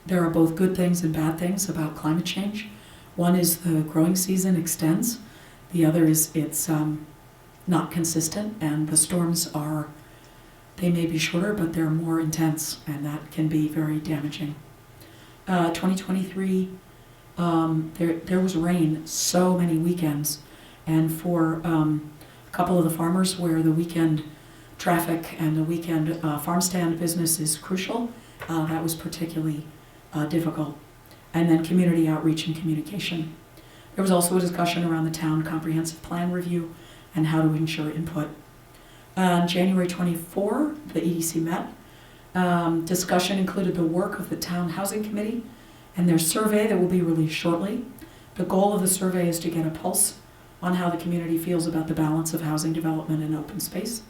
There are both good things and bad things about climate change. One is the growing season extends. The other is it's not consistent, and the storms they may be shorter, but they're more intense, and that can be very damaging. 2023, there was rain so many weekends, and for a couple of the farmers where the weekend traffic and the weekend farm stand business is crucial, that was particularly difficult. And then community outreach and communication. There was also a discussion around the town comprehensive plan review and how to ensure input. On January 24, the EDC met. Discussion included the work of the town housing committee and their survey that will be released shortly. The goal of the survey is to get a pulse on how the community feels about the balance of housing development and open space.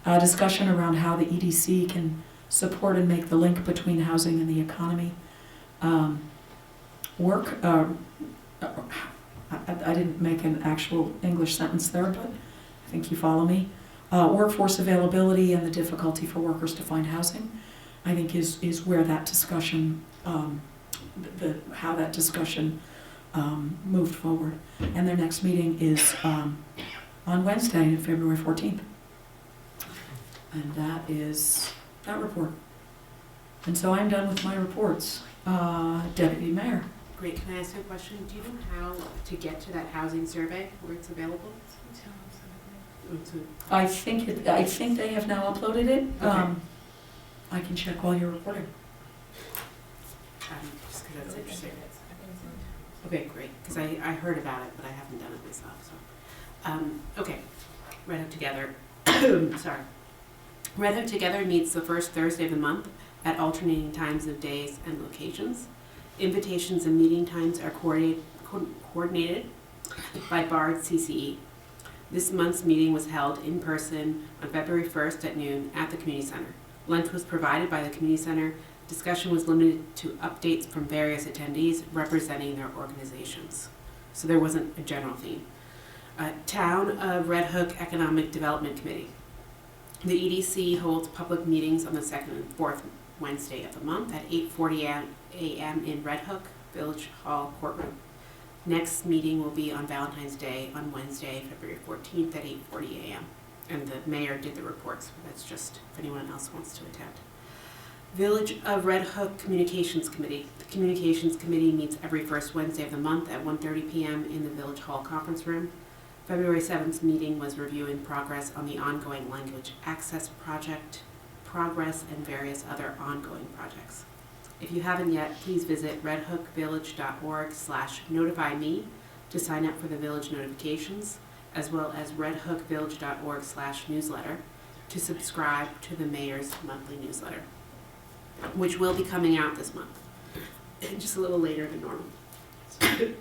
Discussion around how the EDC can support and make the link between housing and the economy. I didn't make an actual English sentence there, but I think you follow me. Workforce availability and the difficulty for workers to find housing, I think is where that discussion, how that discussion moved forward. And their next meeting is on Wednesday, February 14th. And that is that report. And so I'm done with my reports. Deputy Mayor. Great, can I ask you a question? Do you know how to get to that housing survey, where it's available? I think they have now uploaded it. Okay. I can check while you're reporting. Just because that's interesting. Okay, great, because I heard about it, but I haven't done it myself, so. Okay, Red Hook Together, sorry. Red Hook Together meets the first Thursday of the month at alternating times of days and locations. Invitations and meeting times are coordinated by BARD CCE. This month's meeting was held in person on February 1st at noon at the Community Center. Lunch was provided by the Community Center. Discussion was limited to updates from various attendees representing their organizations. So there wasn't a general theme. Town of Red Hook Economic Development Committee. The EDC holds public meetings on the second and fourth Wednesday of the month at 8:40 a.m. in Red Hook Village Hall courtroom. Next meeting will be on Valentine's Day on Wednesday, February 14th at 8:40 a.m. And the mayor did the reports, but that's just if anyone else wants to attend. Village of Red Hook Communications Committee. The Communications Committee meets every first Wednesday of the month at 1:30 p.m. in the Village Hall conference room. February 7th meeting was reviewing progress on the ongoing language access project, progress, and various other ongoing projects. If you haven't yet, please visit redhookvillage.org/notify-me to sign up for the village notifications, as well as redhookvillage.org/newsletter to subscribe to the mayor's monthly newsletter, which will be coming out this month, just a little later than normal. The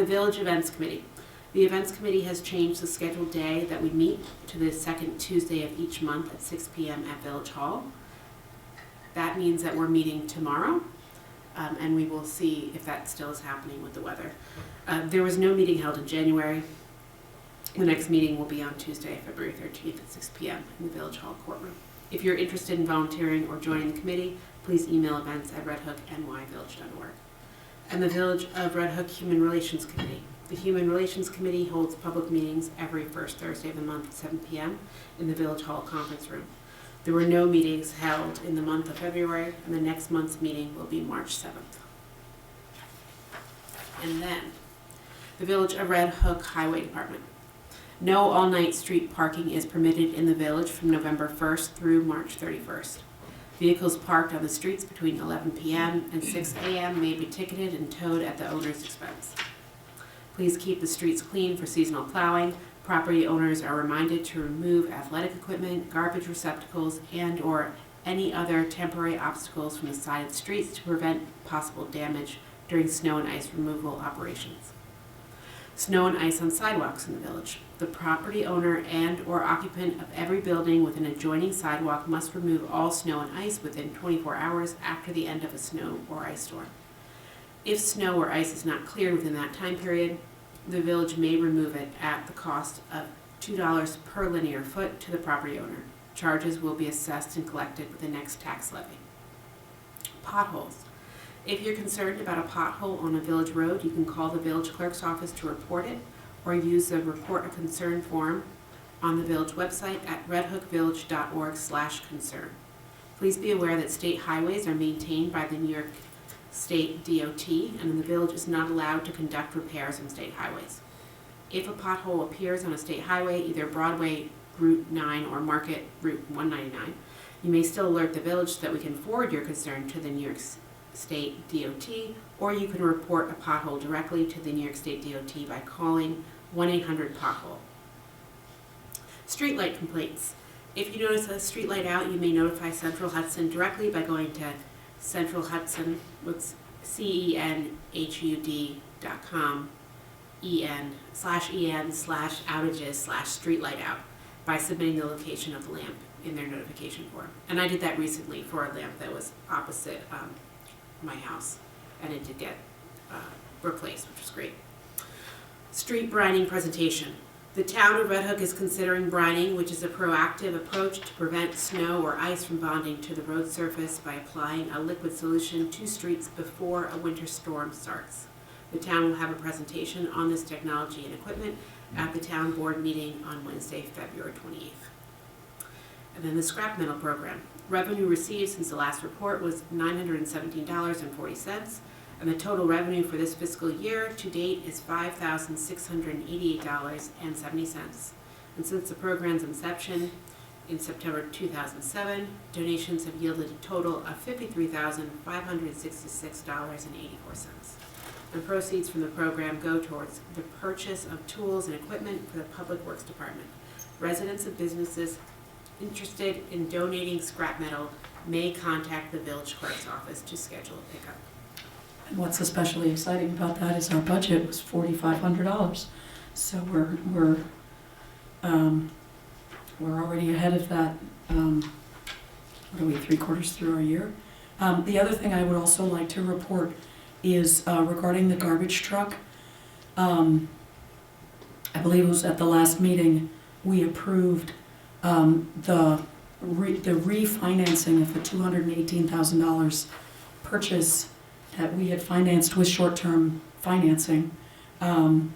Village Events Committee. The Events Committee has changed the scheduled day that we meet to the second Tuesday of each month at 6 p.m. at Village Hall. That means that we're meeting tomorrow, and we will see if that still is happening with the weather. There was no meeting held in January. The next meeting will be on Tuesday, February 13th at 6 p.m. in the Village Hall courtroom. If you're interested in volunteering or joining the committee, please email events@redhooknyvillage.org. And the Village of Red Hook Human Relations Committee. The Human Relations Committee holds public meetings every first Thursday of the month at 7 p.m. in the Village Hall conference room. There were no meetings held in the month of February, and the next month's meeting will be March 7th. And then, the Village of Red Hook Highway Department. No all-night street parking is permitted in the village from November 1st through March 31st. Vehicles parked on the streets between 11 p.m. and 6 a.m. may be ticketed and towed at the owner's expense. Please keep the streets clean for seasonal plowing. Property owners are reminded to remove athletic equipment, garbage receptacles, and/or any other temporary obstacles from the side streets to prevent possible damage during snow and ice removal operations. Snow and ice on sidewalks in the village. The property owner and/or occupant of every building with an adjoining sidewalk must remove all snow and ice within 24 hours after the end of a snow or ice storm. If snow or ice is not cleared within that time period, the village may remove it at the cost of $2 per linear foot to the property owner. Charges will be assessed and collected with the next tax levy. Potholes. If you're concerned about a pothole on a village road, you can call the village clerk's office to report it, or use the report a concern form on the village website at redhookvillage.org/concern. Please be aware that state highways are maintained by the New York State DOT, and the village is not allowed to conduct repairs on state highways. If a pothole appears on a state highway, either Broadway Route 9 or Market Route 199, you may still alert the village so that we can forward your concern to the New York State DOT, or you can report a pothole directly to the New York State DOT by calling 1-800-POTHOLE. Streetlight complaints. If you notice a streetlight out, you may notify Central Hudson directly by going to Central Hudson with CENHUD.com /EN/outages/streetlight out by submitting the location of the lamp in their notification form. And I did that recently for a lamp that was opposite my house, and it did get replaced, which was great. Street brining presentation. The town of Red Hook is considering brining, which is a proactive approach to prevent snow or ice from bonding to the road surface by applying a liquid solution to streets before a winter storm starts. The town will have a presentation on this technology and equipment at the town board meeting on Wednesday, February 28th. And then the scrap metal program. Revenue received since the last report was $917.40, and the total revenue for this fiscal year to date is $5,688.70. And since the program's inception in September 2007, donations have yielded a total of $53,566.84. The proceeds from the program go towards the purchase of tools and equipment for the Public Works Department. Residents and businesses interested in donating scrap metal may contact the village clerk's office to schedule a pickup. And what's especially exciting about that is our budget was $4,500. So we're already ahead of that. What are we, 3/4 through our year? The other thing I would also like to report is regarding the garbage truck. I believe it was at the last meeting, we approved the refinancing of the $218,000 purchase that we had financed with short-term financing. And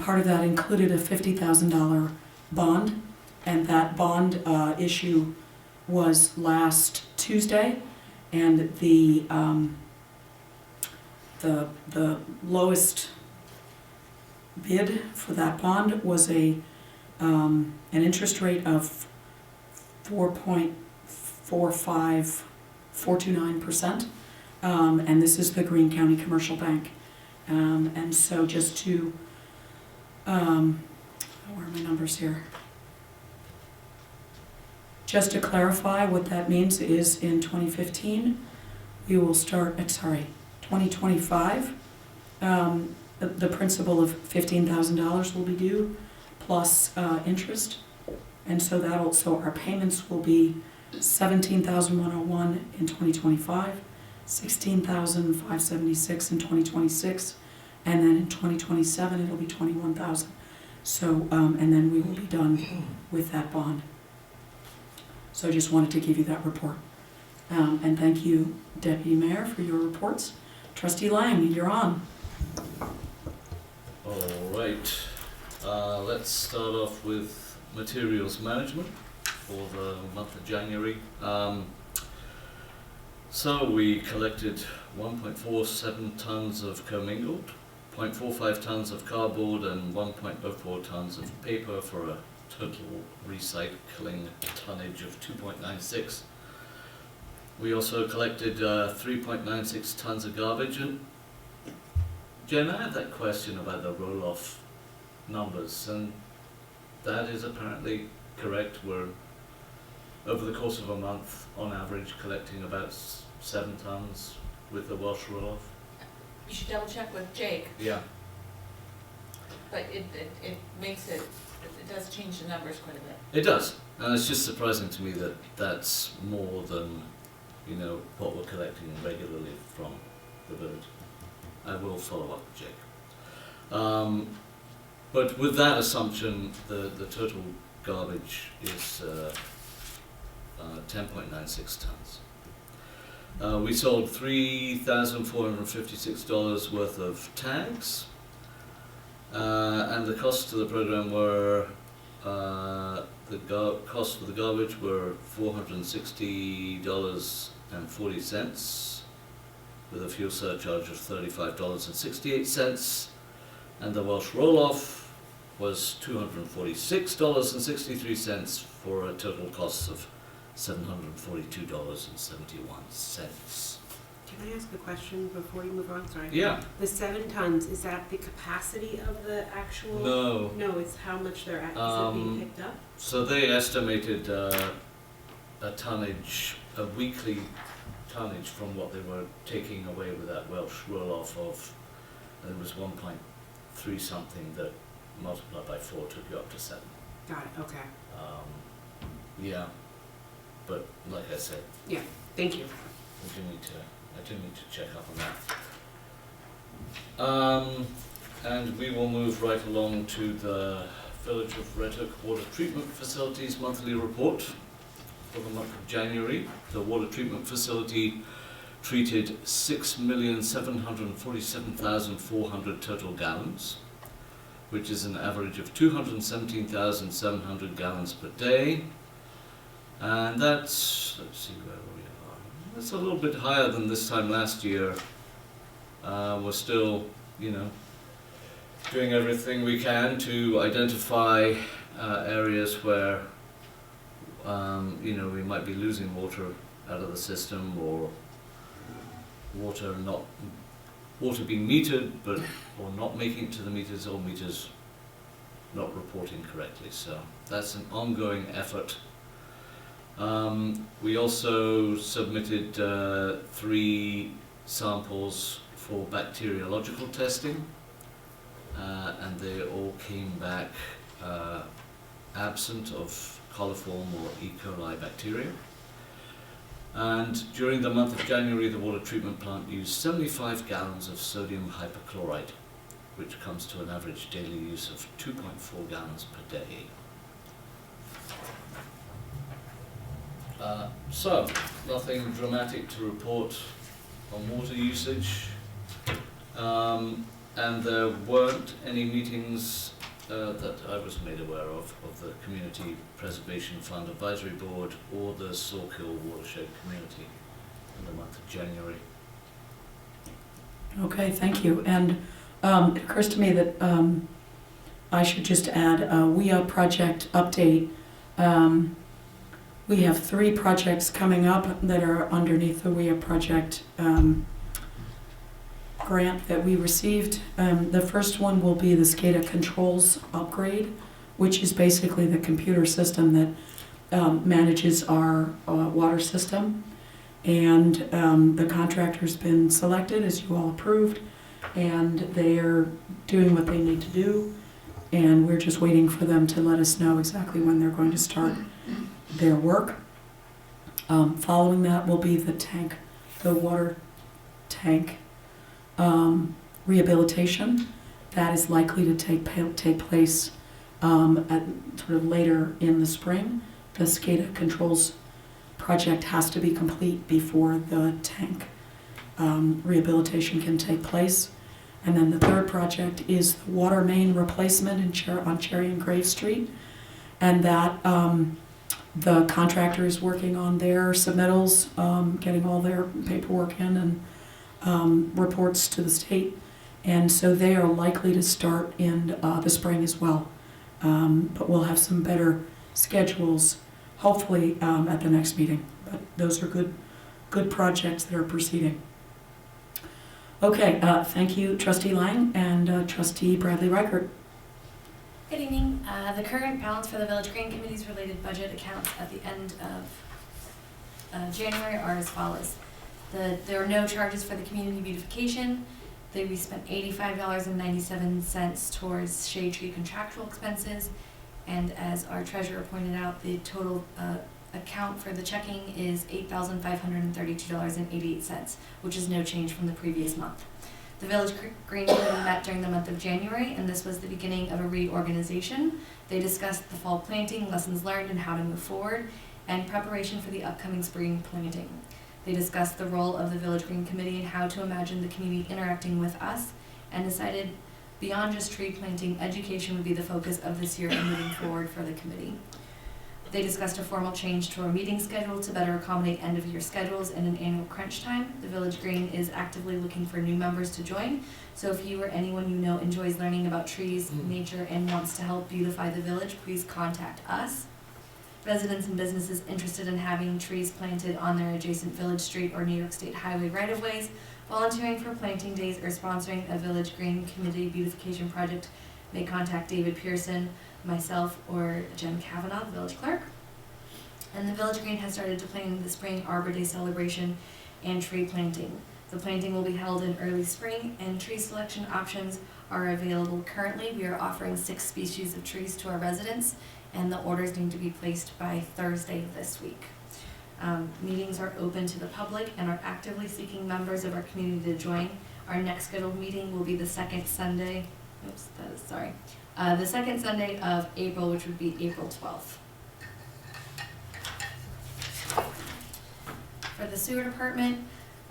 part of that included a $50,000 bond, and that bond issue was last Tuesday, and the lowest bid for that bond was an interest rate of 4.45429%, and this is the Greene County Commercial Bank. And so just to, where are my numbers here? Just to clarify, what that means is in 2015, we will start, 2025, the principal of $15,000 will be due, plus interest. And so our payments will be $17,101 in 2025, $16,576 in 2026, and then in 2027 it'll be $21,000. So, and then we will be done with that bond. So I just wanted to give you that report. And thank you, Deputy Mayor, for your reports. Trustee Lang, you're on. All right, let's start off with materials management for the month of January. So we collected 1.47 tons of commingled, 0.45 tons of cardboard, and 1.04 tons of paper for a total recycling tonnage of 2.96. We also collected 3.96 tons of garbage. And Jen, I had that question about the roll-off numbers, and that is apparently correct. We're, over the course of a month, on average, collecting about 7 tons with the Welsh roll-off. You should double check with Jake, Yeah. but it makes it does change the numbers quite a bit. It does, and it's just surprising to me that that's more than, you know, what we're collecting regularly from the village. I will follow up with Jake. But with that assumption, the total garbage is 10.96 tons. We sold $3,456 worth of tags, and the costs to the program were costs for the garbage were $460.40, with a fuel surcharge of $35.68, and the Welsh roll-off was $246.63 for a total cost of $742.71. Can I ask a question before you move on? Sorry. Yeah. The 7 tons, is that the capacity of the actual? No. No, it's how much they're at, is it being picked up? So they estimated a tonnage, a weekly tonnage from what they were taking away with that Welsh roll-off of, it was 1.3 something that multiplied by 4 took you up to 7. Got it, okay. Yeah, but like I said, Thank you. I do need to check up on that. And we will move right along to the Village of Red Hook Water Treatment Facilities monthly report for the month of January. The water treatment facility treated 6,747,400 total gallons, which is an average of 217,700 gallons per day. And that's, let's see where we are. That's a little bit higher than this time last year. We're still, doing everything we can to identify areas where, we might be losing water out of the system, or water being metered, or not making it to the meters, or meters not reporting correctly. So that's an ongoing effort. We also submitted 3 samples for bacteriological testing, and they all came back absent of coliform or E. coli bacteria. And during the month of January, the water treatment plant used 75 gallons of sodium hypochlorite, which comes to an average daily use of 2.4 gallons per day. So, nothing dramatic to report on water usage. And there weren't any meetings that I was made aware of the Community Preservation Fund Advisory Board or the Sawkill Watershed Community in the month of January. Okay, thank you. And it occurs to me that I should just add a WIA project update. We have 3 projects coming up that are underneath the WIA project grant that we received. The first one will be the SCADA controls upgrade, which is basically the computer system that manages our water system. And the contractor's been selected, as you all approved, and they are doing what they need to do. And we're just waiting for them to let us know exactly when they're going to start their work. Following that will be the water tank rehabilitation. That is likely to take place at sort of later in the spring. The SCADA controls project has to be complete before the tank rehabilitation can take place. And then the third project is the water main replacement on Cherry and Grave Street. And that the contractor is working on their submittals, getting all their paperwork in and reports to the state. And so they are likely to start in the spring as well. But we'll have some better schedules, hopefully at the next meeting. But those are good projects that are proceeding. Okay, thank you, Trustee Lang and Trustee Bradley Reichert. Good evening. The current balance for the Village Green Committee's related budget accounts at the end of January are as follows. There are no charges for the community beautification. We spent $85.97 towards shade tree contractual expenses. And as our treasurer pointed out, the total account for the checking is $8,532.88, which is no change from the previous month. The Village Green Committee met during the month of January, and this was the beginning of a reorganization. They discussed the fall planting, lessons learned, and how to move forward, and preparation for the upcoming spring planting. They discussed the role of the Village Green Committee and how to imagine the community interacting with us, and decided beyond just tree planting, education would be the focus of this year and moving forward for the committee. They discussed a formal change to our meeting schedule to better accommodate end-of-year schedules and an annual crunch time. The Village Green is actively looking for new members to join, so if you or anyone you know enjoys learning about trees, nature, and wants to help beautify the village, please contact us. Residents and businesses interested in having trees planted on their adjacent Village Street or New York State Highway right-of-ways, volunteering for planting days, or sponsoring a Village Green Committee beautification project may contact David Pearson, myself, or Jen Kavanaugh, the village clerk. And the Village Green has started to plan the spring Arbor Day celebration and tree planting. The planting will be held in early spring, and tree selection options are available currently. We are offering 6 species of trees to our residents, and the orders need to be placed by Thursday this week. Meetings are open to the public and are actively seeking members of our community to join. Our next scheduled meeting will be the second Sunday, the second Sunday of April, which would be April 12th. For the sewer department,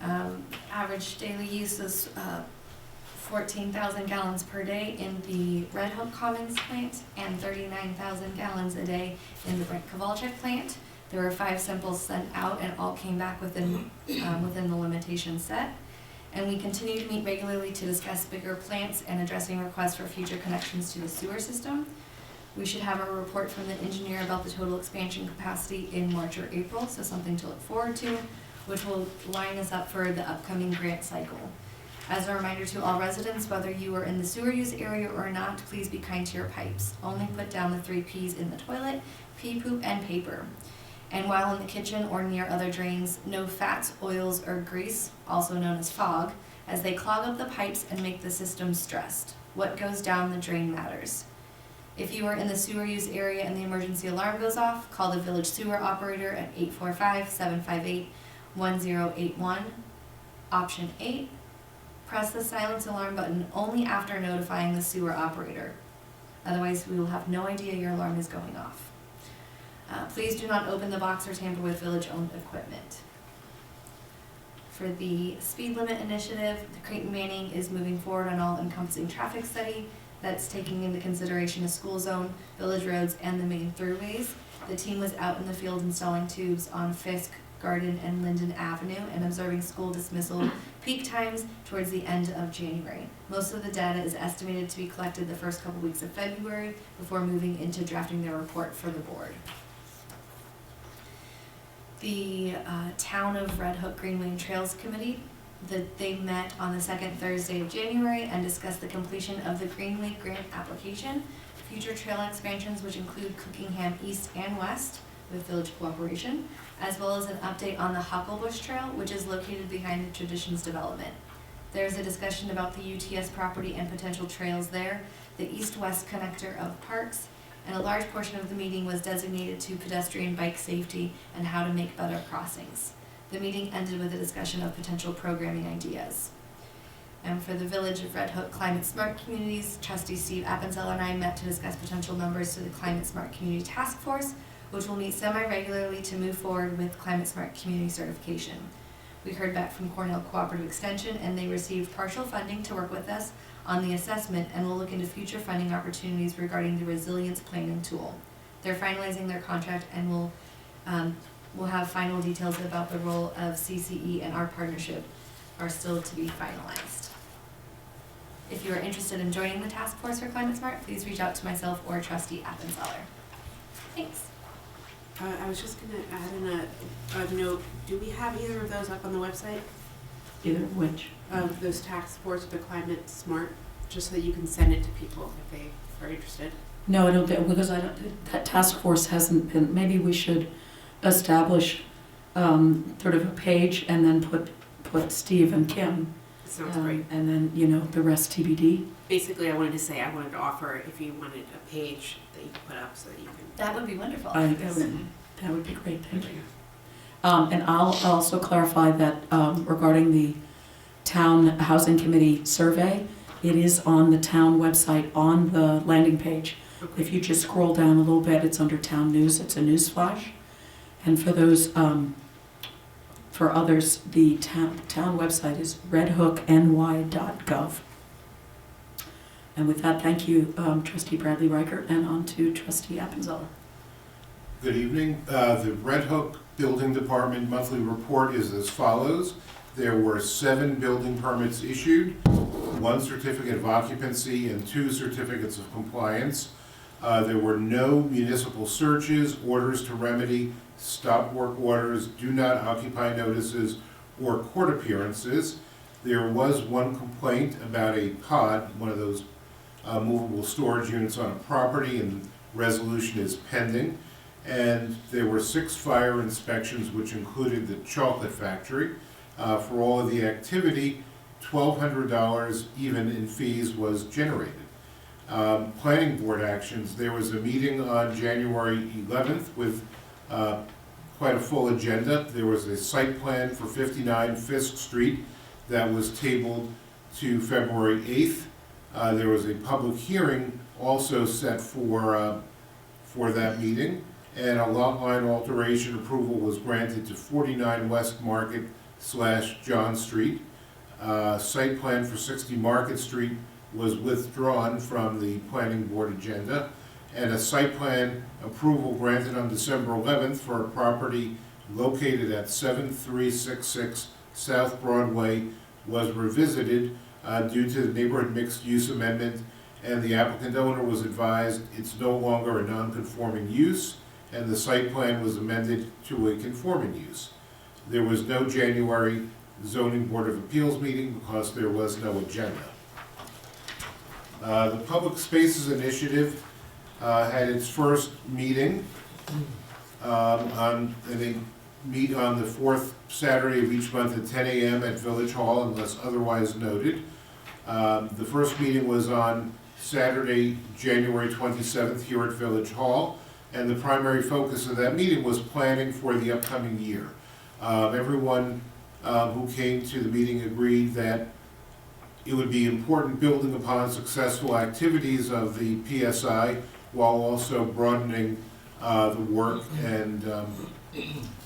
Average daily use is 14,000 gallons per day in the Red Hook Commons plant and 39,000 gallons a day in the Brent Kowalczyk plant. There were 5 samples sent out and all came back within the limitation set. And we continue to meet regularly to discuss bigger plants and addressing requests for future connections to the sewer system. We should have a report from the engineer about the total expansion capacity in March or April, so something to look forward to, which will line us up for the upcoming grant cycle. As a reminder to all residents, whether you are in the sewer use area or not, please be kind to your pipes. Only put down the 3 Ps in the toilet: pee, poop, and paper. And while in the kitchen or near other drains, no fats, oils, or grease, also known as fog, as they clog up the pipes and make the system stressed. What goes down the drain matters. If you are in the sewer use area and the emergency alarm goes off, call the village sewer operator at 845-758-1081. Option 8, press the silence alarm button only after notifying the sewer operator. Otherwise, we will have no idea your alarm is going off. Please do not open the box or tamper with village-owned equipment. For the speed limit initiative, the Creighton Manning is moving forward on all-encompassing traffic study that's taking into consideration a school zone, village roads, and the main throughways. The team was out in the field installing tubes on Fisk, Garden, and Linden Avenue and observing school dismissal peak times towards the end of January. Most of the data is estimated to be collected the first couple weeks of February before moving into drafting their report for the board. The Town of Red Hook Greenway Trails Committee, they met on the second Thursday of January and discussed the completion of the Greenway grant application, future trail expansions which include Cookingham East and West with village cooperation, as well as an update on the Hucklebush Trail, which is located behind the Traditions development. There's a discussion about the UTS property and potential trails there, the east-west connector of parks, and a large portion of the meeting was designated to pedestrian bike safety and how to make better crossings. The meeting ended with a discussion of potential programming ideas. And for the Village of Red Hook Climate Smart Communities, Trustee Steve Appenzeller and I met to discuss potential members to the Climate Smart Community Task Force, which will meet semi-regularly to move forward with Climate Smart Community certification. We heard back from Cornell Cooperative Extension, and they received partial funding to work with us on the assessment and will look into future funding opportunities regarding the resilience planning tool. They're finalizing their contract and will have final details about the role of CCE and our partnership are still to be finalized. If you are interested in joining the task force for Climate Smart, please reach out to myself or Trustee Appenzeller. Thanks. I was just gonna add in a note, do we have either of those up on the website? Either which. Those task force for Climate Smart, just so that you can send it to people if they are interested? No, I don't, because that task force hasn't been, maybe we should establish sort of a page and then put Steve and Kim. Sounds great. And then, the rest TBD. Basically, I wanted to offer if you wanted a page that you could put up so that you can. That would be wonderful. That would be great, thank you. And I'll also clarify that regarding the Town Housing Committee survey, it is on the town website on the landing page. Okay. If you just scroll down a little bit, it's under Town News, it's a news flash. And for those, for others, the town website is redhookny.gov. And with that, thank you, Trustee Bradley Reichert, and on to Trustee Appenzeller. Good evening. The Red Hook Building Department monthly report is as follows. There were 7 building permits issued, 1 certificate of occupancy, and 2 certificates of compliance. There were no municipal searches, orders to remedy, stop work orders, do not occupy notices, or court appearances. There was 1 complaint about a pod, one of those movable storage units on a property, and resolution is pending. And there were 6 fire inspections, which included the chocolate factory. For all of the activity, $1,200 even in fees was generated. Planning board actions, there was a meeting on January 11th with quite a full agenda. There was a site plan for 59 Fisk Street that was tabled to February 8th. There was a public hearing also set for that meeting, and a lot line alteration approval was granted to 49 West Market John Street. Site plan for 60 Market Street was withdrawn from the planning board agenda, and a site plan approval granted on December 11th for a property located at 7366 South Broadway was revisited due to the neighborhood mixed-use amendment, and the applicant owner was advised it's no longer a non-conforming use, and the site plan was amended to a conforming use. There was no January zoning board of appeals meeting because there was no agenda. The Public Spaces Initiative had its first meeting and they meet on the fourth Saturday of each month at 10 a.m. at Village Hall unless otherwise noted. The first meeting was on Saturday, January 27th here at Village Hall, and the primary focus of that meeting was planning for the upcoming year. Everyone who came to the meeting agreed that it would be important building upon successful activities of the PSI while also broadening the work, and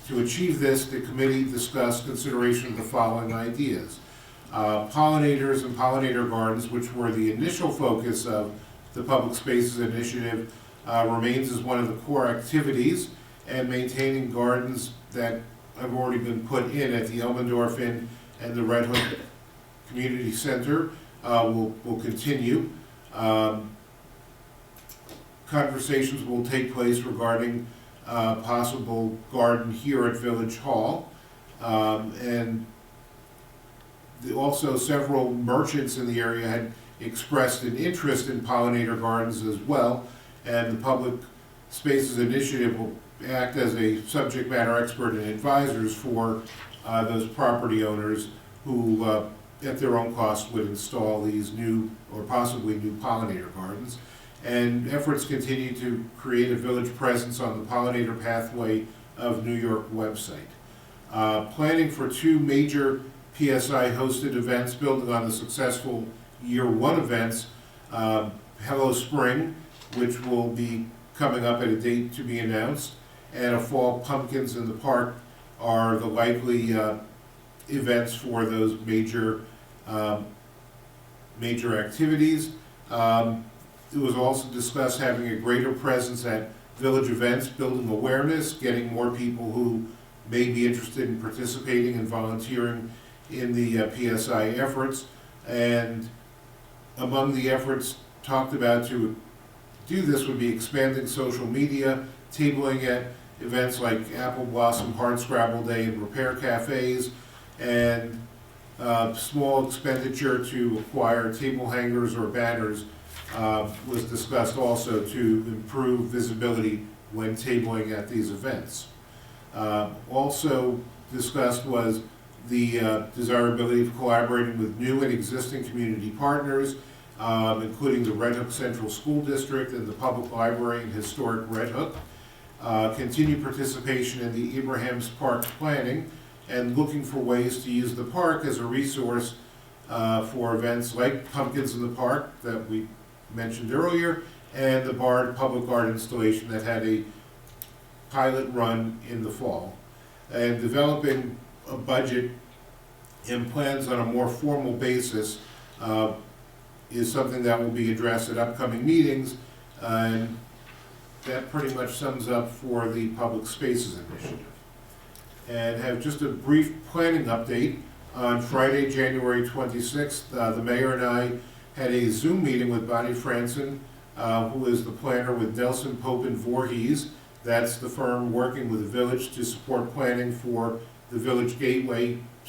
to achieve this, the committee discussed consideration of the following ideas. Pollinators and pollinator gardens, which were the initial focus of the Public Spaces Initiative, remains as one of the core activities, and maintaining gardens that have already been put in at the Elmendorf Inn and the Red Hook Community Center will continue. Conversations will take place regarding possible garden here at Village Hall. And also several merchants in the area had expressed an interest in pollinator gardens as well, and the Public Spaces Initiative will act as a subject matter expert and advisors for those property owners who at their own cost would install these new or possibly new pollinator gardens. And efforts continue to create a village presence on the Pollinator Pathway of New York website. Planning for 2 major PSI-hosted events building on the successful Year 1 events, Hello Spring, which will be coming up at a date to be announced, and a Fall Pumpkins in the Park are the likely events for those major activities. It was also discussed having a greater presence at village events, building awareness, getting more people who may be interested in participating and volunteering in the PSI efforts. And among the efforts talked about to do this would be expanding social media, tabling at events like Apple Blossom, Hardscrabble Day, and repair cafes, and small expenditure to acquire table hangers or banners was discussed also to improve visibility when tabling at these events. Also discussed was the desirability of collaborating with new and existing community partners, including the Red Hook Central School District and the Public Library and Historic Red Hook. Continued participation in the Abrahams Park planning, and looking for ways to use the park as a resource for events like Pumpkins in the Park that we mentioned earlier, and the Bard Public Art installation that had a pilot run in the fall. And developing a budget and plans on a more formal basis is something that will be addressed at upcoming meetings, and that pretty much sums up for the Public Spaces Initiative. And have just a brief planning update. On Friday, January 26th, the mayor and I had a Zoom meeting with Bonnie Franson, who is the planner with Nelson Pope and Voorhees. That's the firm working with the village to support planning for the Village Gateway /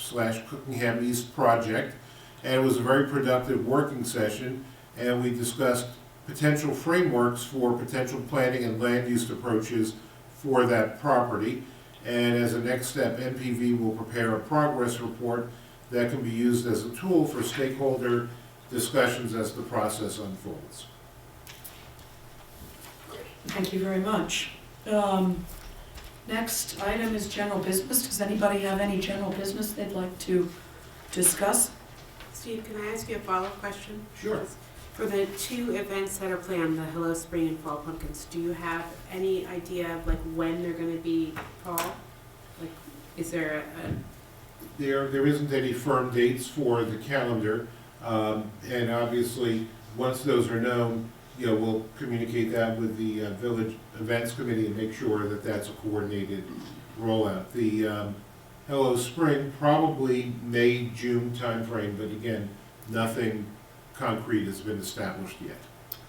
Cookingham East project. And it was a very productive working session, and we discussed potential frameworks for potential planning and land use approaches for that property. And as a next step, NPV will prepare a progress report that can be used as a tool for stakeholder discussions as the process unfolds. Thank you very much. Next item is general business. Does anybody have any general business they'd like to discuss? Steve, can I ask you a follow-up question? Sure. For the 2 events that are planned, the Hello Spring and Fall Pumpkins, do you have any idea of like when they're gonna be fall? Like, is there There isn't any firm dates for the calendar, and obviously, once those are known, we'll communicate that with the Village Events Committee and make sure that that's a coordinated rollout. The Hello Spring, probably May, June timeframe, but again, nothing concrete has been established yet.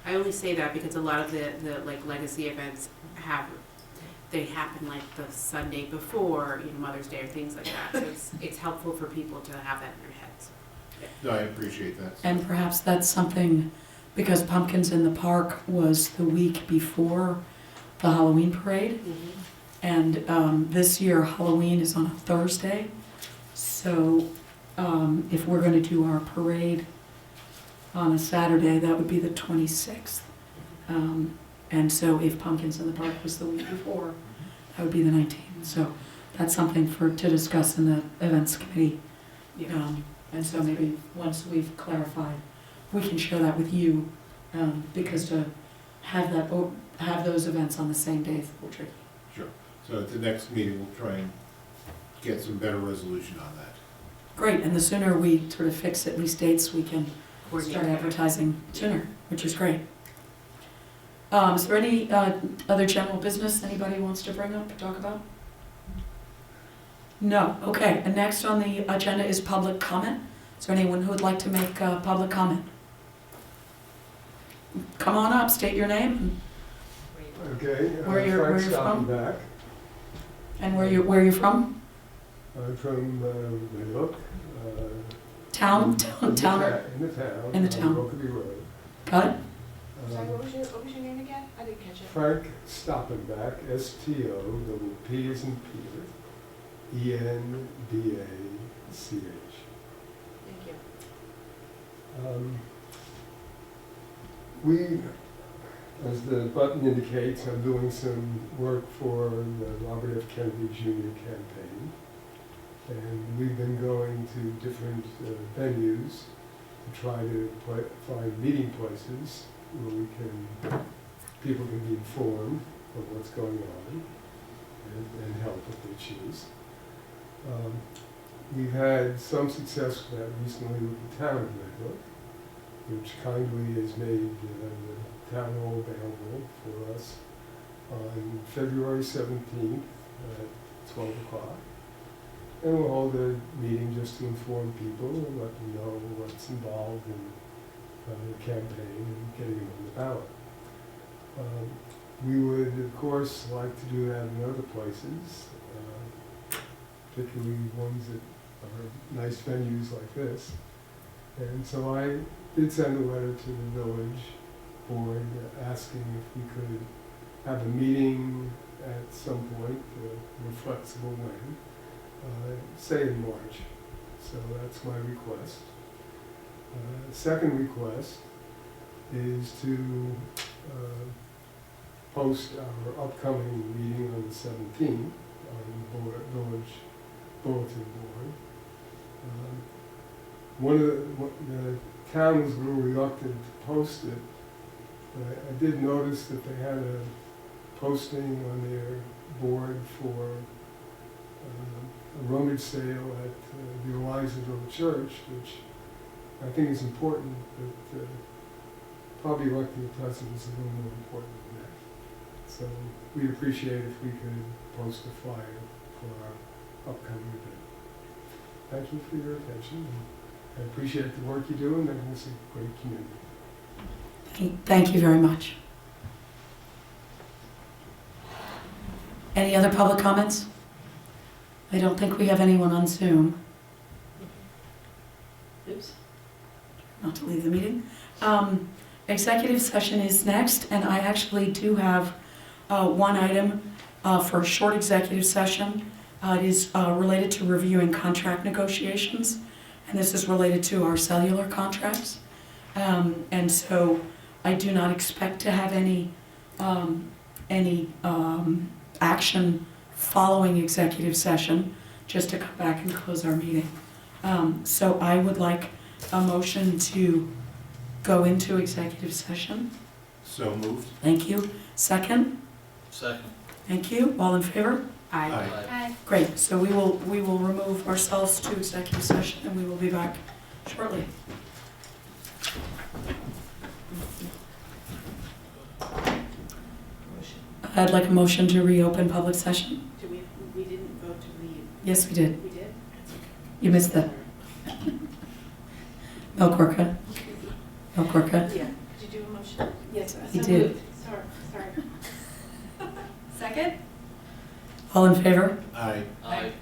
I only say that because a lot of the like legacy events they happen like the Sunday before, Mother's Day or things like that. So it's helpful for people to have that in their heads. No, I appreciate that. And perhaps that's something, because Pumpkins in the Park was the week before the Halloween parade. And this year Halloween is on a Thursday. So if we're going to do our parade on a Saturday, that would be the 26th. And so if Pumpkins in the Park was the week before, that would be the 19th. So that's something to discuss in the events committee. Yeah. And so maybe once we've clarified, we can share that with you, because to have those events on the same day is a little tricky. Sure. So at the next meeting, we'll try and get some better resolution on that. Great, and the sooner we sort of fix at least dates, we can start advertising sooner, which is great. Is there any other general business anybody wants to bring up or talk about? No, okay, and next on the agenda is public comment. Is there anyone who would like to make public comment? Come on up, state your name Okay, Where you're Frank from? Stoppenbach. and where you're from? I'm from Red Hook. Town In or? the town. In the town. On Rokeby Road. Got it? Sorry, what was your name again? I didn't catch it. Frank Stoppenbach, S-T-O, double P as in Peter, E-N-B-A-C-H. Thank you. We, as the button indicates, I'm doing some work for the Robert F. Kennedy Jr. campaign. And we've been going to different venues to try to find meeting places where people can be informed of what's going on and help if they choose. We've had some success with that recently with the town of Red Hook, which kindly has made the town hall available for us on February 17th at 12 o'clock. And we'll hold a meeting just to inform people and let them know what's involved in the campaign and getting them on the ballot. We would, of course, like to do that in other places, particularly ones that are nice venues like this. And so I did send a letter to the village board asking if we could have a meeting at some point, in a flexible way, say in March. So that's my request. Second request is to post our upcoming meeting on the 17th on the village bulletin board. The town was a little reluctant to post it, but I did notice that they had a posting on their board for a rummage sale at the Elizaville Church, which I think is important, but probably electing a president is a little more important than that. So we'd appreciate if we could post a flyer for our upcoming event. Thank you for your attention. I appreciate the work you do and making this a great community. Thank you very much. Any other public comments? I don't think we have anyone on Zoom. Oops. Not to leave the meeting. Executive session is next, and I actually do have one item for a short executive session. It is related to reviewing contract negotiations, and this is related to our cellular contracts. And so I do not expect to have any action following executive session, just to come back and close our meeting. So I would like a motion to go into executive session. So moved. Thank you. Second? Second. Thank you. All in favor? I, Aye. Great. So we will remove ourselves to executive session and we will be back shortly. I'd like a motion to reopen public session. do we didn't vote to leave. Yes, we did. We did? You missed that. Mel Corca. Mel Corca. Yeah. Did you do a motion? Yes. He did. Sorry. Second? All in favor? Aye. Aye.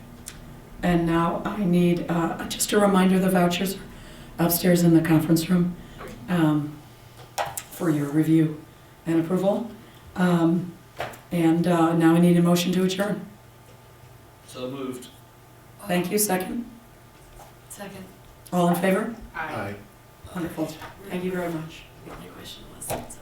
And now I need, just a reminder, the vouchers are upstairs in the conference room for your review and approval. And now I need a motion to adjourn. So moved. Thank you. Second? Second. All in favor? Aye. Wonderful. Thank you very much. My question was.